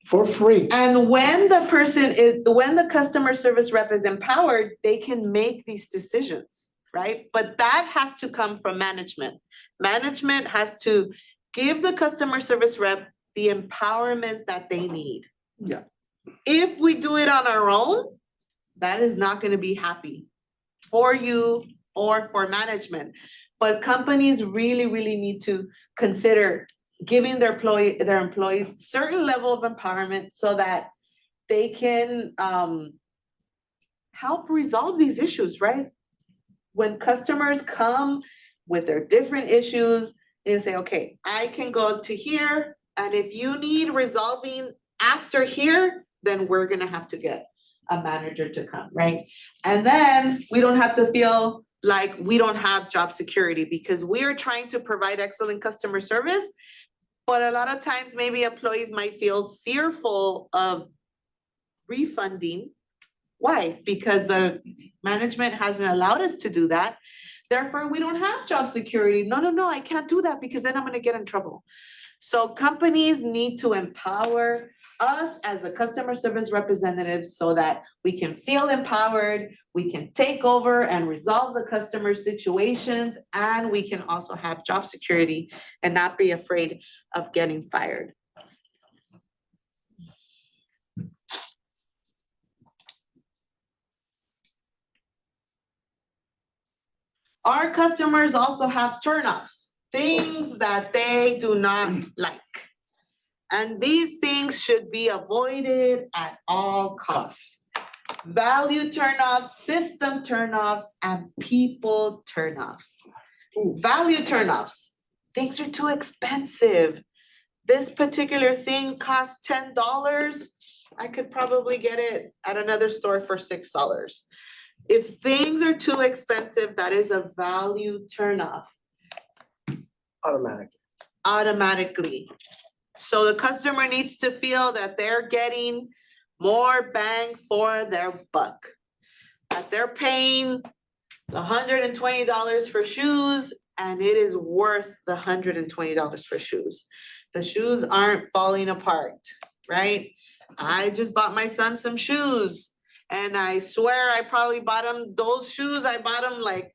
For free.
And when the customer service rep is empowered, they can make these decisions, right? But that has to come from management. Management has to give the customer service rep the empowerment that they need.
Yeah.
If we do it on our own, that is not gonna be happy for you or for management. But companies really, really need to consider giving their employees certain level of empowerment so that they can help resolve these issues, right? When customers come with their different issues, they say, okay, I can go to here, and if you need resolving after here, then we're gonna have to get a manager to come, right? And then we don't have to feel like we don't have job security because we are trying to provide excellent customer service. But a lot of times maybe employees might feel fearful of refunding. Why? Because the management hasn't allowed us to do that. Therefore, we don't have job security. No, I can't do that because then I'm gonna get in trouble. So companies need to empower us as a customer service representatives so that we can feel empowered, we can take over and resolve the customer situations, and we can also have job security and not be afraid of getting fired. Our customers also have turnoffs, things that they do not like. And these things should be avoided at all costs. Value turnoffs, system turnoffs, and people turnoffs. Value turnoffs, things are too expensive. This particular thing costs $10. I could probably get it at another store for $6. If things are too expensive, that is a value turnoff. Automatically. So the customer needs to feel that they're getting more bang for their buck. That they're paying the $120 for shoes and it is worth the $120 for shoes. The shoes aren't falling apart, right? I just bought my son some shoes and I swear I probably bought him those shoes. I bought them like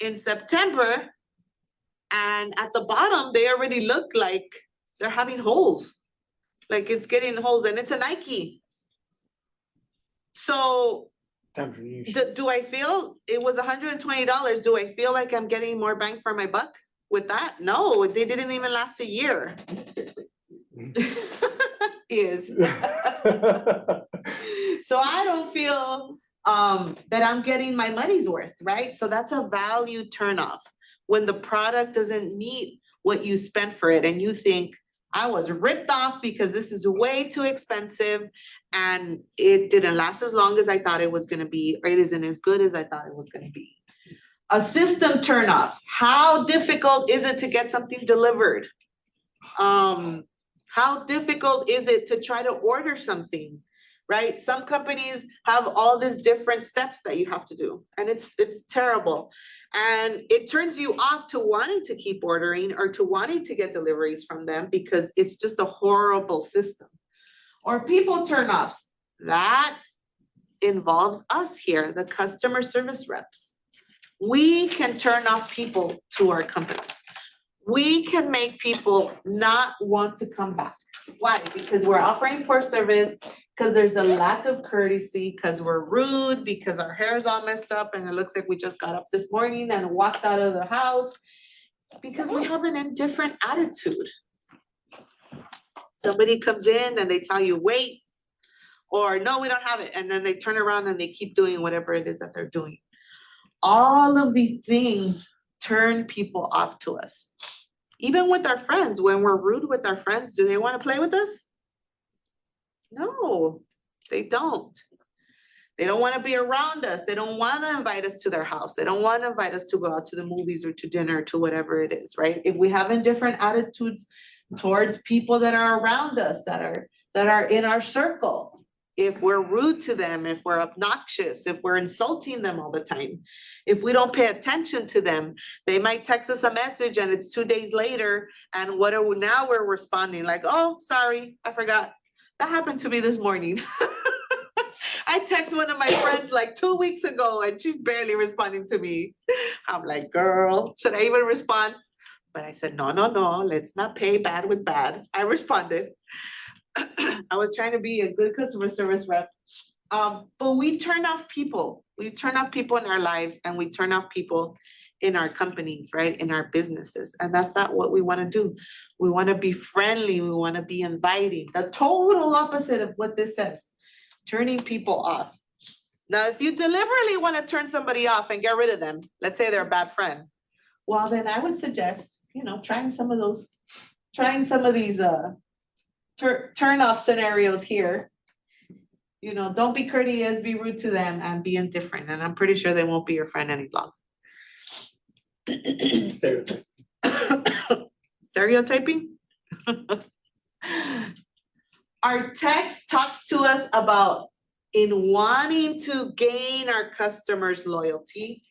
in September. And at the bottom, they already look like they're having holes. Like it's getting holes and it's a Nike. So do I feel it was $120? Do I feel like I'm getting more bang for my buck with that? No, they didn't even last a year. Is. So I don't feel that I'm getting my money's worth, right? So that's a value turnoff. When the product doesn't meet what you spent for it and you think, I was ripped off because this is way too expensive and it didn't last as long as I thought it was gonna be, or it isn't as good as I thought it was gonna be. A system turnoff, how difficult is it to get something delivered? How difficult is it to try to order something, right? Some companies have all these different steps that you have to do and it's terrible. And it turns you off to wanting to keep ordering or to wanting to get deliveries from them because it's just a horrible system. Or people turnoffs, that involves us here, the customer service reps. We can turn off people to our companies. We can make people not want to come back. Why? Because we're offering poor service, because there's a lack of courtesy, because we're rude, because our hair is all messed up and it looks like we just got up this morning and walked out of the house. Because we have an indifferent attitude. Somebody comes in and they tell you, wait, or no, we don't have it, and then they turn around and they keep doing whatever it is that they're doing. All of these things turn people off to us. Even with our friends, when we're rude with our friends, do they want to play with us? No, they don't. They don't want to be around us. They don't want to invite us to their house. They don't want to invite us to go out to the movies or to dinner, to whatever it is, right? If we have indifferent attitudes towards people that are around us, that are in our circle, if we're rude to them, if we're obnoxious, if we're insulting them all the time, if we don't pay attention to them, they might text us a message and it's 2 days later, and now we're responding like, oh, sorry, I forgot. That happened to me this morning. I text one of my friends like 2 weeks ago and she's barely responding to me. I'm like, girl, should I even respond? But I said, no, let's not pay bad with bad. I responded. I was trying to be a good customer service rep. But we turn off people. We turn off people in our lives, and we turn off people in our companies, right? In our businesses. And that's not what we want to do. We want to be friendly. We want to be inviting. The total opposite of what this says. Turning people off. Now, if you deliberately want to turn somebody off and get rid of them, let's say they're a bad friend, well, then I would suggest, trying some of these turn off scenarios here. Don't be courteous, be rude to them, and be indifferent. And I'm pretty sure they won't be your friend any longer.
Stereotype.
Stereotyping? Our text talks to us about in wanting to gain our customers' loyalty,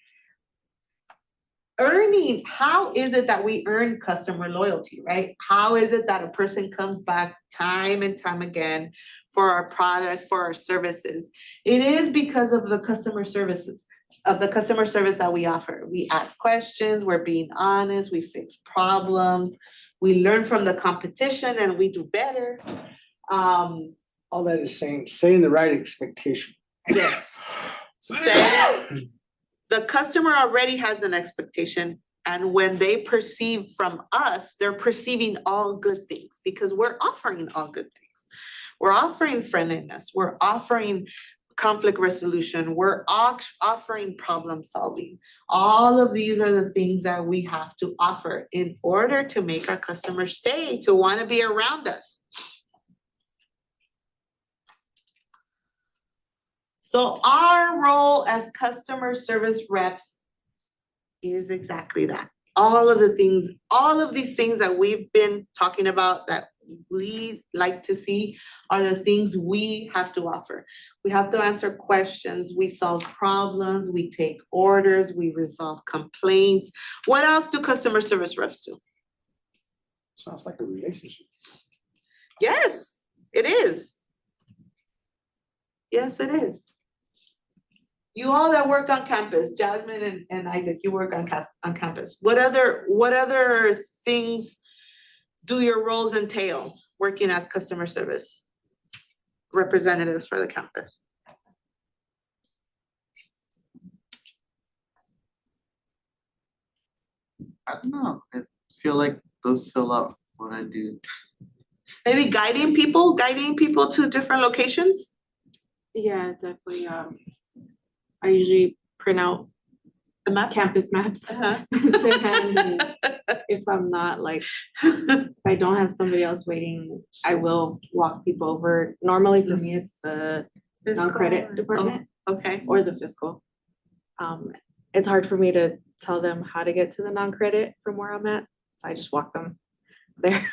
how is it that we earn customer loyalty, right? How is it that a person comes back time and time again for our product, for our services? It is because of the customer service that we offer. We ask questions, we're being honest, we fix problems, we learn from the competition and we do better.
All that is saying the right expectation.
Yes. The customer already has an expectation, and when they perceive from us, they're perceiving all good things because we're offering all good things. We're offering friendliness, we're offering conflict resolution, we're offering problem solving. All of these are the things that we have to offer in order to make our customers stay, to want to be around us. So our role as customer service reps is exactly that. All of these things that we've been talking about that we like to see are the things we have to offer. We have to answer questions, we solve problems, we take orders, we resolve complaints. What else do customer service reps do?
Sounds like a relationship.
Yes, it is. Yes, it is. You all that work on campus, Jasmine and Isaac, you work on campus. What other things do your roles entail working as customer service representatives for the campus?
I don't know. I feel like those fill out what I do.
Maybe guiding people to different locations?
Yeah, definitely. I usually print out
The map?
campus maps
Uh-huh.
to hand, and if I'm not if I don't have somebody else waiting, I will walk people over. Normally for me, it's the non-credit department
Okay.
or the fiscal. It's hard for me to tell them how to get to the non-credit from where I'm at, so I just walk them there.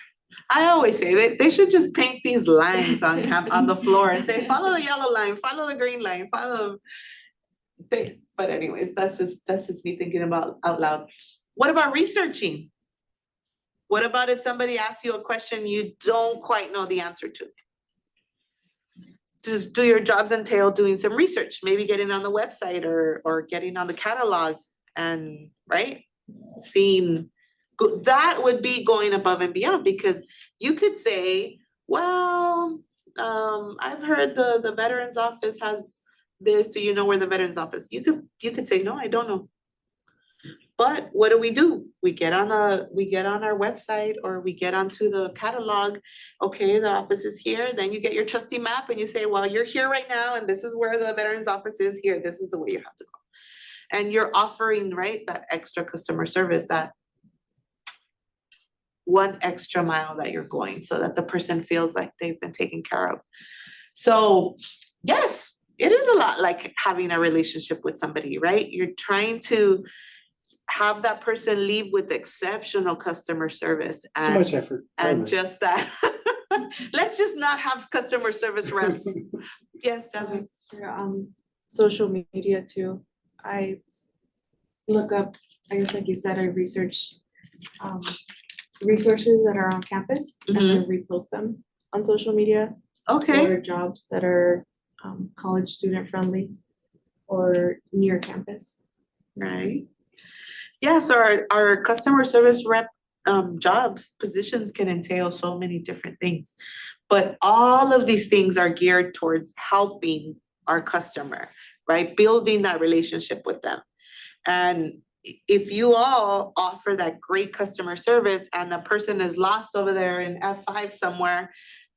I always say they should just paint these lines on the floor and say, follow the yellow line, follow the green line, but anyways, that's just me thinking about out loud. What about researching? What about if somebody asks you a question you don't quite know the answer to? Do your jobs entail doing some research, maybe getting on the website or getting on the catalog and seeing? That would be going above and beyond, because you could say, well, I've heard the veterans office has this, do you know where the veterans office? You could say, no, I don't know. But what do? We get on our website or we get onto the catalog. Okay, the office is here, then you get your trusty map and you say, well, you're here right now and this is where the veterans office is here. This is the way you have to go. And you're offering, right, that extra customer service, that one extra mile that you're going so that the person feels like they've been taken care of. So yes, it is a lot like having a relationship with somebody, right? You're trying to have that person leave with exceptional customer service
Too much
and
effort.
just that. Let's just not have customer service reps. Yes, Jasmine.
For, social media too. I look up, I guess like you said, I research resources that are on campus and then repost them on social media.
Okay,
Or jobs that are college student friendly or near campus.
right. Yeah, so our customer service rep jobs, positions can entail so many different things. But all of these things are geared towards helping our customer, right? Building that relationship with them. And if you all offer that great customer service and the person is lost over there in F5 somewhere,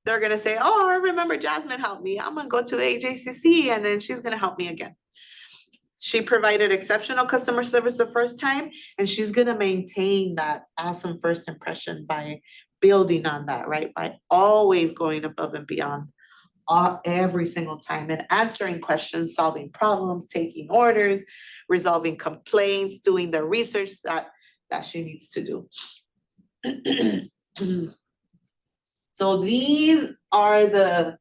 they're gonna say, oh, I remember Jasmine helped me. I'm gonna go to the AJCC and then she's gonna help me again. She provided exceptional customer service the first time, and she's gonna maintain that awesome first impression by building on that, right? By always going above and beyond every single time and answering questions, solving problems, taking orders, resolving complaints, doing the research that she needs to do. So these are the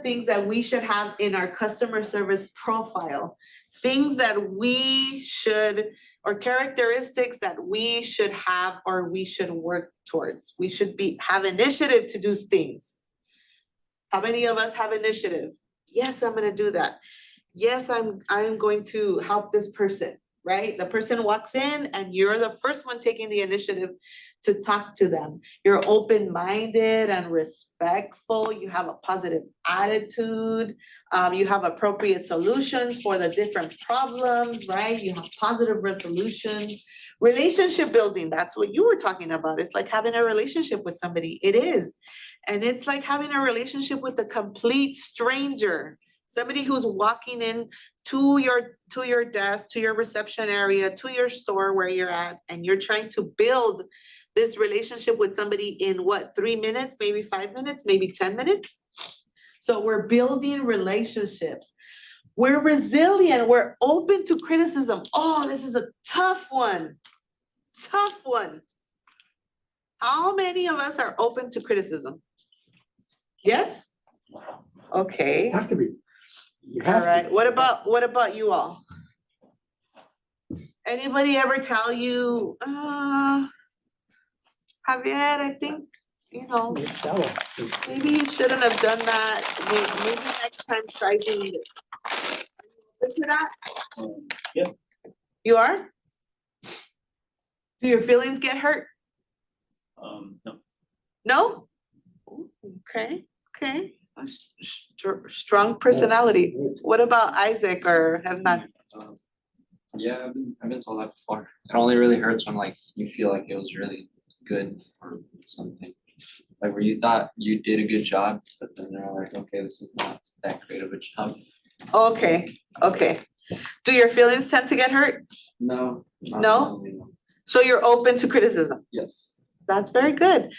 things that we should have in our customer service profile. Things that we should, or characteristics that we should have or we should work towards. We should have initiative to do things. How many of us have initiative? Yes, I'm gonna do that. Yes, I'm going to help this person, right? The person walks in and you're the first one taking the initiative to talk to them. You're open-minded and respectful. You have a positive attitude. You have appropriate solutions for the different problems, right? You have positive resolutions. Relationship building, that's what you were talking about. It's like having a relationship with somebody. It is. And it's like having a relationship with a complete stranger. Somebody who's walking in to your desk, to your reception area, to your store where you're at, and you're trying to build this relationship with somebody in what, 3 minutes, maybe 5 minutes, maybe 10 minutes? So we're building relationships. We're resilient, we're open to criticism. Oh, this is a tough one. Tough one. How many of us are open to criticism? Yes? Okay.
You have to be. You
All
have to.
right, what about you all? Anybody ever tell you, Javier, I think, maybe you shouldn't have done that. Maybe next time try doing this. Are you open to that?
Yeah.
You are? Do your feelings get hurt?
No.
No? Okay. A strong personality. What about Isaac or Hernan?
Yeah, I've been told that before. It only really hurts when like you feel like it was really good or something. Like where you thought you did a good job, but then they're like, okay, this is not that great of a job.
Okay. Do your feelings tend to get hurt?
No. not
No?
really, no.
So you're open to criticism?
Yes.
That's very good.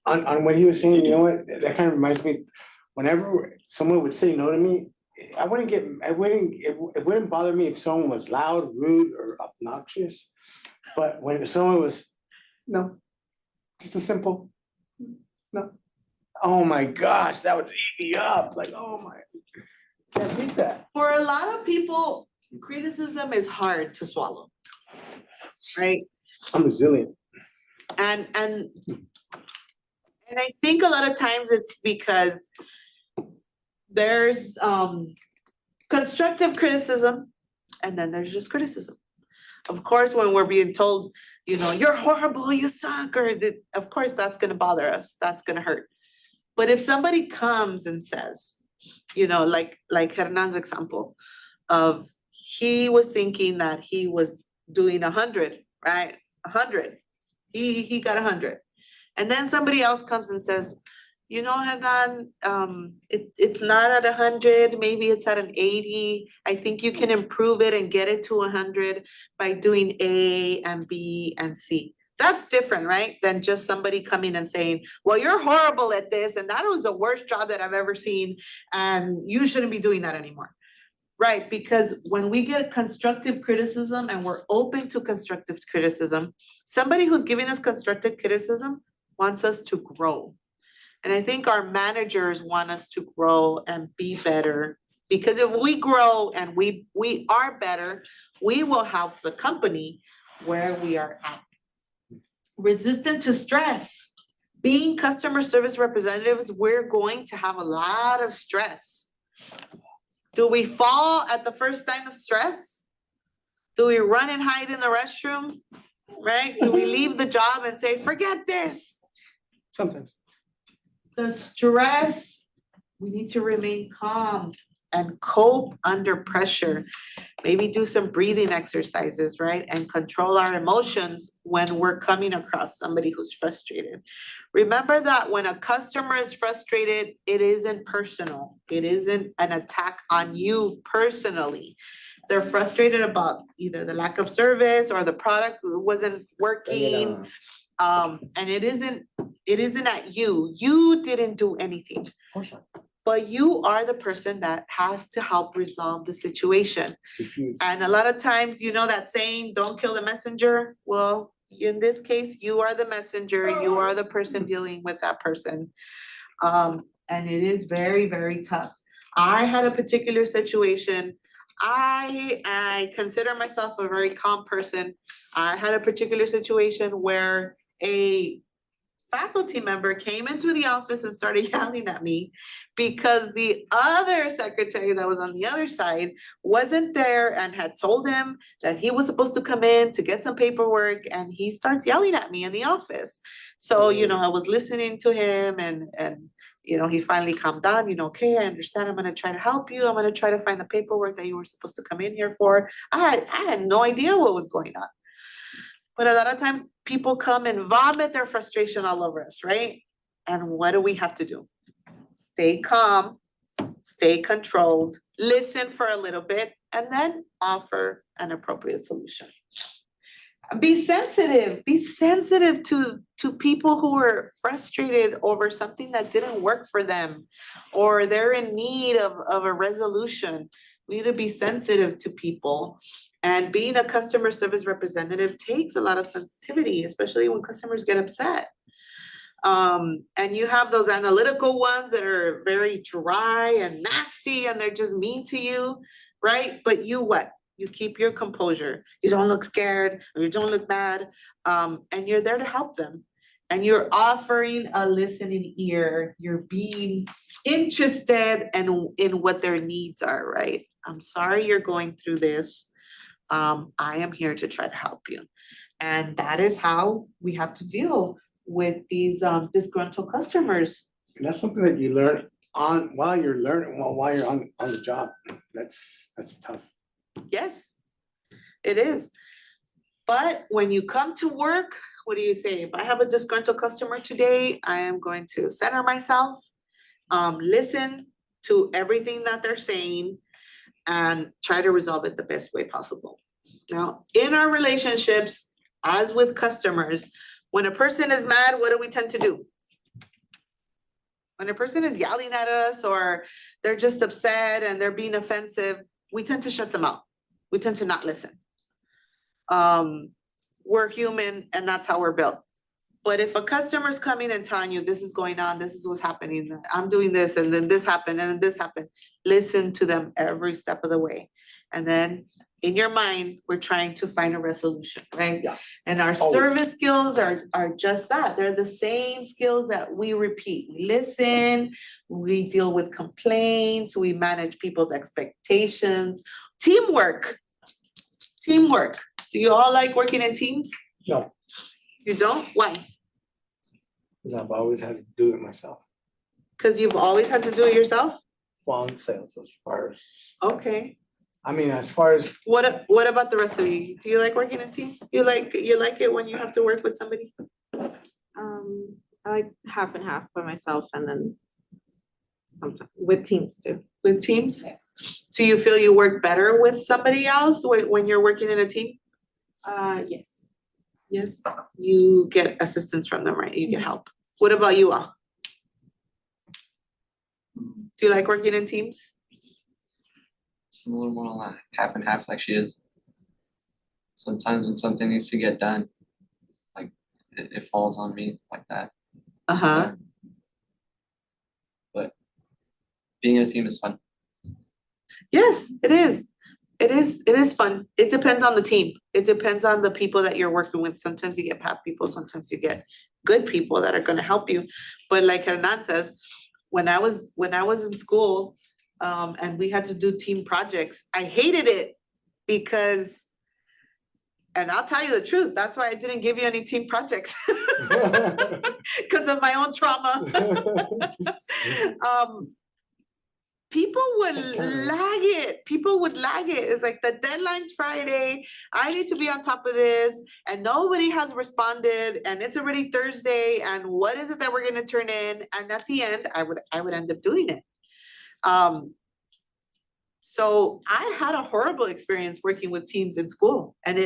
On what he was saying, you know what, that kind of reminds me, whenever someone would say no to me, it wouldn't bother me if someone was loud, rude, or obnoxious. But when someone was, no, just a simple, no. Oh my gosh, that would eat me up, like, oh my, can't beat that.
For a lot of people, criticism is hard to swallow, right?
I'm resilient.
And I think a lot of times it's because there's constructive criticism and then there's just criticism. Of course, when we're being told, you know, you're horrible, you suck, or of course, that's gonna bother us, that's gonna hurt. But if somebody comes and says, you know, like Hernan's example of, he was thinking that he was doing 100, right? 100, he got 100. And then somebody else comes and says, you know, Hernan, it's not at 100, maybe it's at an 80. I think you can improve it and get it to 100 by doing A and B and C. That's different, right? Than just somebody coming and saying, well, you're horrible at this, and that was the worst job that I've ever seen, and you shouldn't be doing that anymore. Right, because when we get constructive criticism and we're open to constructive criticism, somebody who's giving us constructive criticism wants us to grow. And I think our managers want us to grow and be better, because if we grow and we are better, we will help the company where we are at. Resistant to stress. Being customer service representatives, we're going to have a lot of stress. Do we fall at the first sign of stress? Do we run and hide in the restroom? Right? Do we leave the job and say, forget this?
Sometimes.
The stress, we need to remain calm and cope under pressure. Maybe do some breathing exercises, right? And control our emotions when we're coming across somebody who's frustrated. Remember that when a customer is frustrated, it isn't personal. It isn't an attack on you personally. They're frustrated about either the lack of service or the product wasn't working. And it isn't at you. You didn't do anything. But you are the person that has to help resolve the situation. And a lot of times, you know that saying, don't kill the messenger? Well, in this case, you are the messenger, you are the person dealing with that person. And it is very, very tough. I had a particular situation. I consider myself a very calm person. I had a particular situation where a faculty member came into the office and started yelling at me because the other secretary that was on the other side wasn't there and had told him that he was supposed to come in to get some paperwork, and he starts yelling at me in the office. So, you know, I was listening to him and you know, he finally calmed down, you know, okay, I understand, I'm gonna try to help you, I'm gonna try to find the paperwork that you were supposed to come in here for. I had no idea what was going on. But a lot of times people come and vomit their frustration all over us, right? And what do we have to do? Stay calm, stay controlled, listen for a little bit, and then offer an appropriate solution. Be sensitive to people who are frustrated over something that didn't work for them, or they're in need of a resolution. We need to be sensitive to people. And being a customer service representative takes a lot of sensitivity, especially when customers get upset. And you have those analytical ones that are very dry and nasty and they're just mean to you, right? But you what? You keep your composure. You don't look scared, or you don't look bad, and you're there to help them. And you're offering a listening ear. You're being interested in what their needs are, right? I'm sorry you're going through this. I am here to try to help you. And that is how we have to deal with these disgruntled customers.
And that's something that you learn while you're on the job. That's tough.
Yes, it is. But when you come to work, what do you say? If I have a disgruntled customer today, I am going to center myself, listen to everything that they're saying, and try to resolve it the best way possible. Now, in our relationships, as with customers, when a person is mad, what do we tend to do? When a person is yelling at us or they're just upset and they're being offensive, we tend to shut them out. We tend to not listen. We're human and that's how we're built. But if a customer's coming and telling you this is going on, this is what's happening, I'm doing this, and then this happened, and then this happened, listen to them every step of the way. And then in your mind, we're trying to find a resolution, right?
Yeah.
And our
Always.
service skills are just that. They're the same skills that we repeat. We listen, we deal with complaints, we manage people's expectations. Teamwork. Do you all like working in teams?
No,
You don't? Why?
because I've always had to do it myself.
Cause you've always had to do it yourself?
Well, in sales as far as,
Okay.
I mean, as far as,
What about the rest of you? Do you like working in teams? You like it when you have to work with somebody?
I like half and half by myself and then sometimes with teams too.
With teams? Do you feel you work better with somebody else when you're working in a team?
Yes.
Yes. You get assistance from them, right? You get help. What about you all? Do you like working in teams?
I'm a little more like half and half like she is. Sometimes when something needs to get done, like it falls on me like that.
Uh-huh.
But being in a team is fun.
Yes, it is. It is fun. It depends on the team. It depends on the people that you're working with. Sometimes you get bad people, sometimes you get good people that are gonna help you. But like Hernan says, when I was in school, and we had to do team projects, I hated it because, and I'll tell you the truth, that's why I didn't give you any team projects. Because of my own trauma. People would lag it. People would lag it. It's like the deadline's Friday. I need to be on top of this, and nobody has responded, and it's already Thursday. And what is it that we're gonna turn in? And at the end, I would end up doing it. So I had a horrible experience working with teams in school, and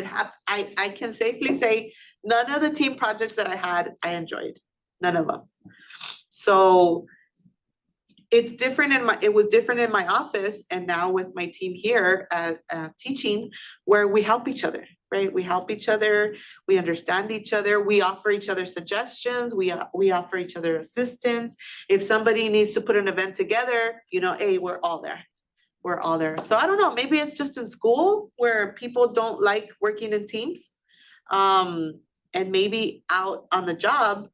I can safely say none of the team projects that I had, I enjoyed. None of them. So it's different it was different in my office, and now with my team here teaching, where we help each other, right? We help each other, we understand each other, we offer each other suggestions, we offer each other assistance. If somebody needs to put an event together, hey, we're all there. We're all there. So I don't know, maybe it's just in school where people don't like working in teams. And maybe out on the job,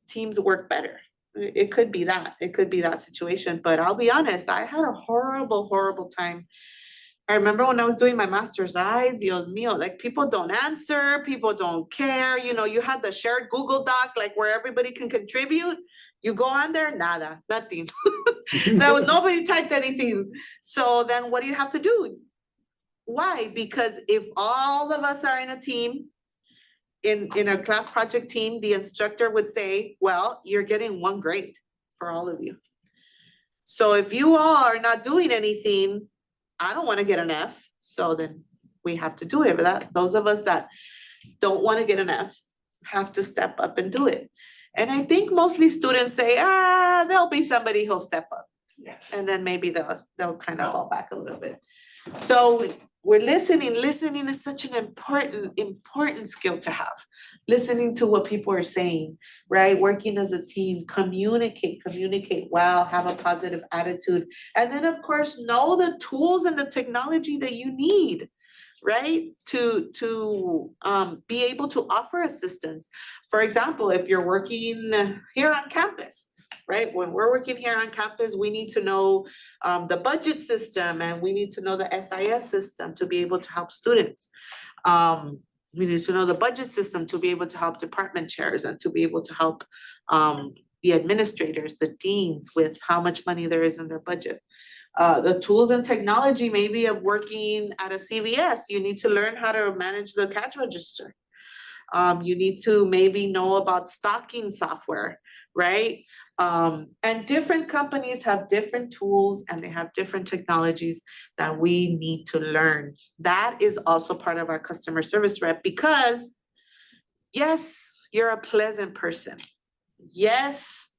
teams work better. It could be that. It could be that situation. But I'll be honest, I had a horrible, horrible time. I remember when I was doing my master's, Dios mío, like people don't answer, people don't care. You had the shared Google Doc, like where everybody can contribute. You go on there, nada, nothing. Nobody typed anything. So then what do you have to do? Why? Because if all of us are in a team, in a class project team, the instructor would say, well, you're getting 1 grade for all of you. So if you all are not doing anything, I don't want to get an F. So then we have to do it. But those of us that don't want to get an F have to step up and do it. And I think mostly students say, there'll be somebody who'll step up.
yes.
And then maybe they'll kind of fall back a little bit. So we're listening. Listening is such an important skill to have. Listening to what people are saying, right? Working as a team, communicate well, have a positive attitude. And then of course, know the tools and the technology that you need, right? To be able to offer assistance. For example, if you're working here on campus, right? When we're working here on campus, we need to know the budget system, and we need to know the SIS system to be able to help students. We need to know the budget system to be able to help department chairs and to be able to help the administrators, the deans with how much money there is in their budget. The tools and technology maybe of working at a CVS, you need to learn how to manage the cash register. You need to maybe know about stocking software, right? And different companies have different tools and they have different technologies that we need to learn. That is also part of our customer service rep, because yes, you're a pleasant person. Yes,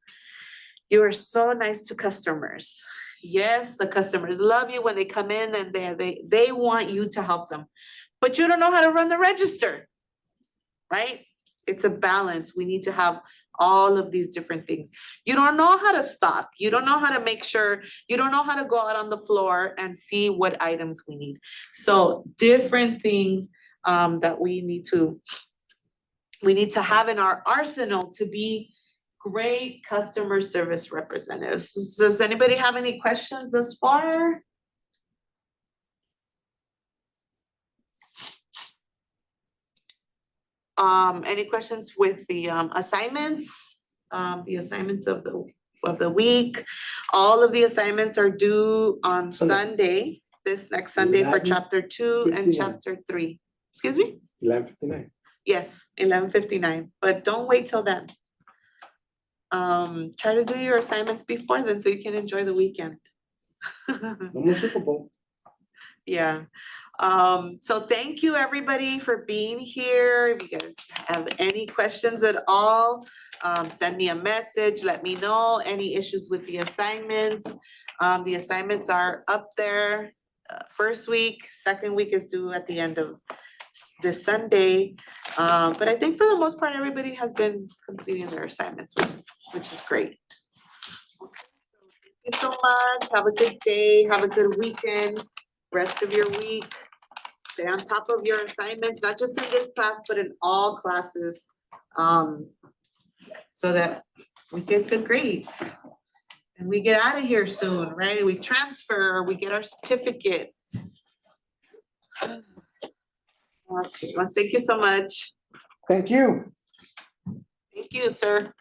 you are so nice to customers. Yes, the customers love you when they come in and they want you to help them, but you don't know how to run the register, right? It's a balance. We need to have all of these different things. You don't know how to stop. You don't know how to make sure, you don't know how to go out on the floor and see what items we need. So different things that we need to have in our arsenal to be great customer service representatives. Does anybody have any questions thus far? Any questions with the assignments? The assignments of the week. All of the assignments are due on
Sunday.
Sunday, this next Sunday for
11:59.
chapter 2 and chapter 3. Excuse me?
11:59.
Yes, 11:59, but don't wait till then. Try to do your assignments before then so you can enjoy the weekend.
No more Super Bowl.
Yeah, so thank you, everybody, for being here. If you guys have any questions at all, send me a message, let me know any issues with the assignments. The assignments are up there, first week, second week is due at the end of this Sunday. But I think for the most part, everybody has been completing their assignments, which is great. Thank you so much. Have a good day. Have a good weekend. Rest of your week. Stay on top of your assignments, not just in this class, but in all classes. So that we get good grades. And we get out of here soon, right? We transfer, we get our certificate. Okay, well, thank you so much.
Thank you.
Thank you, sir.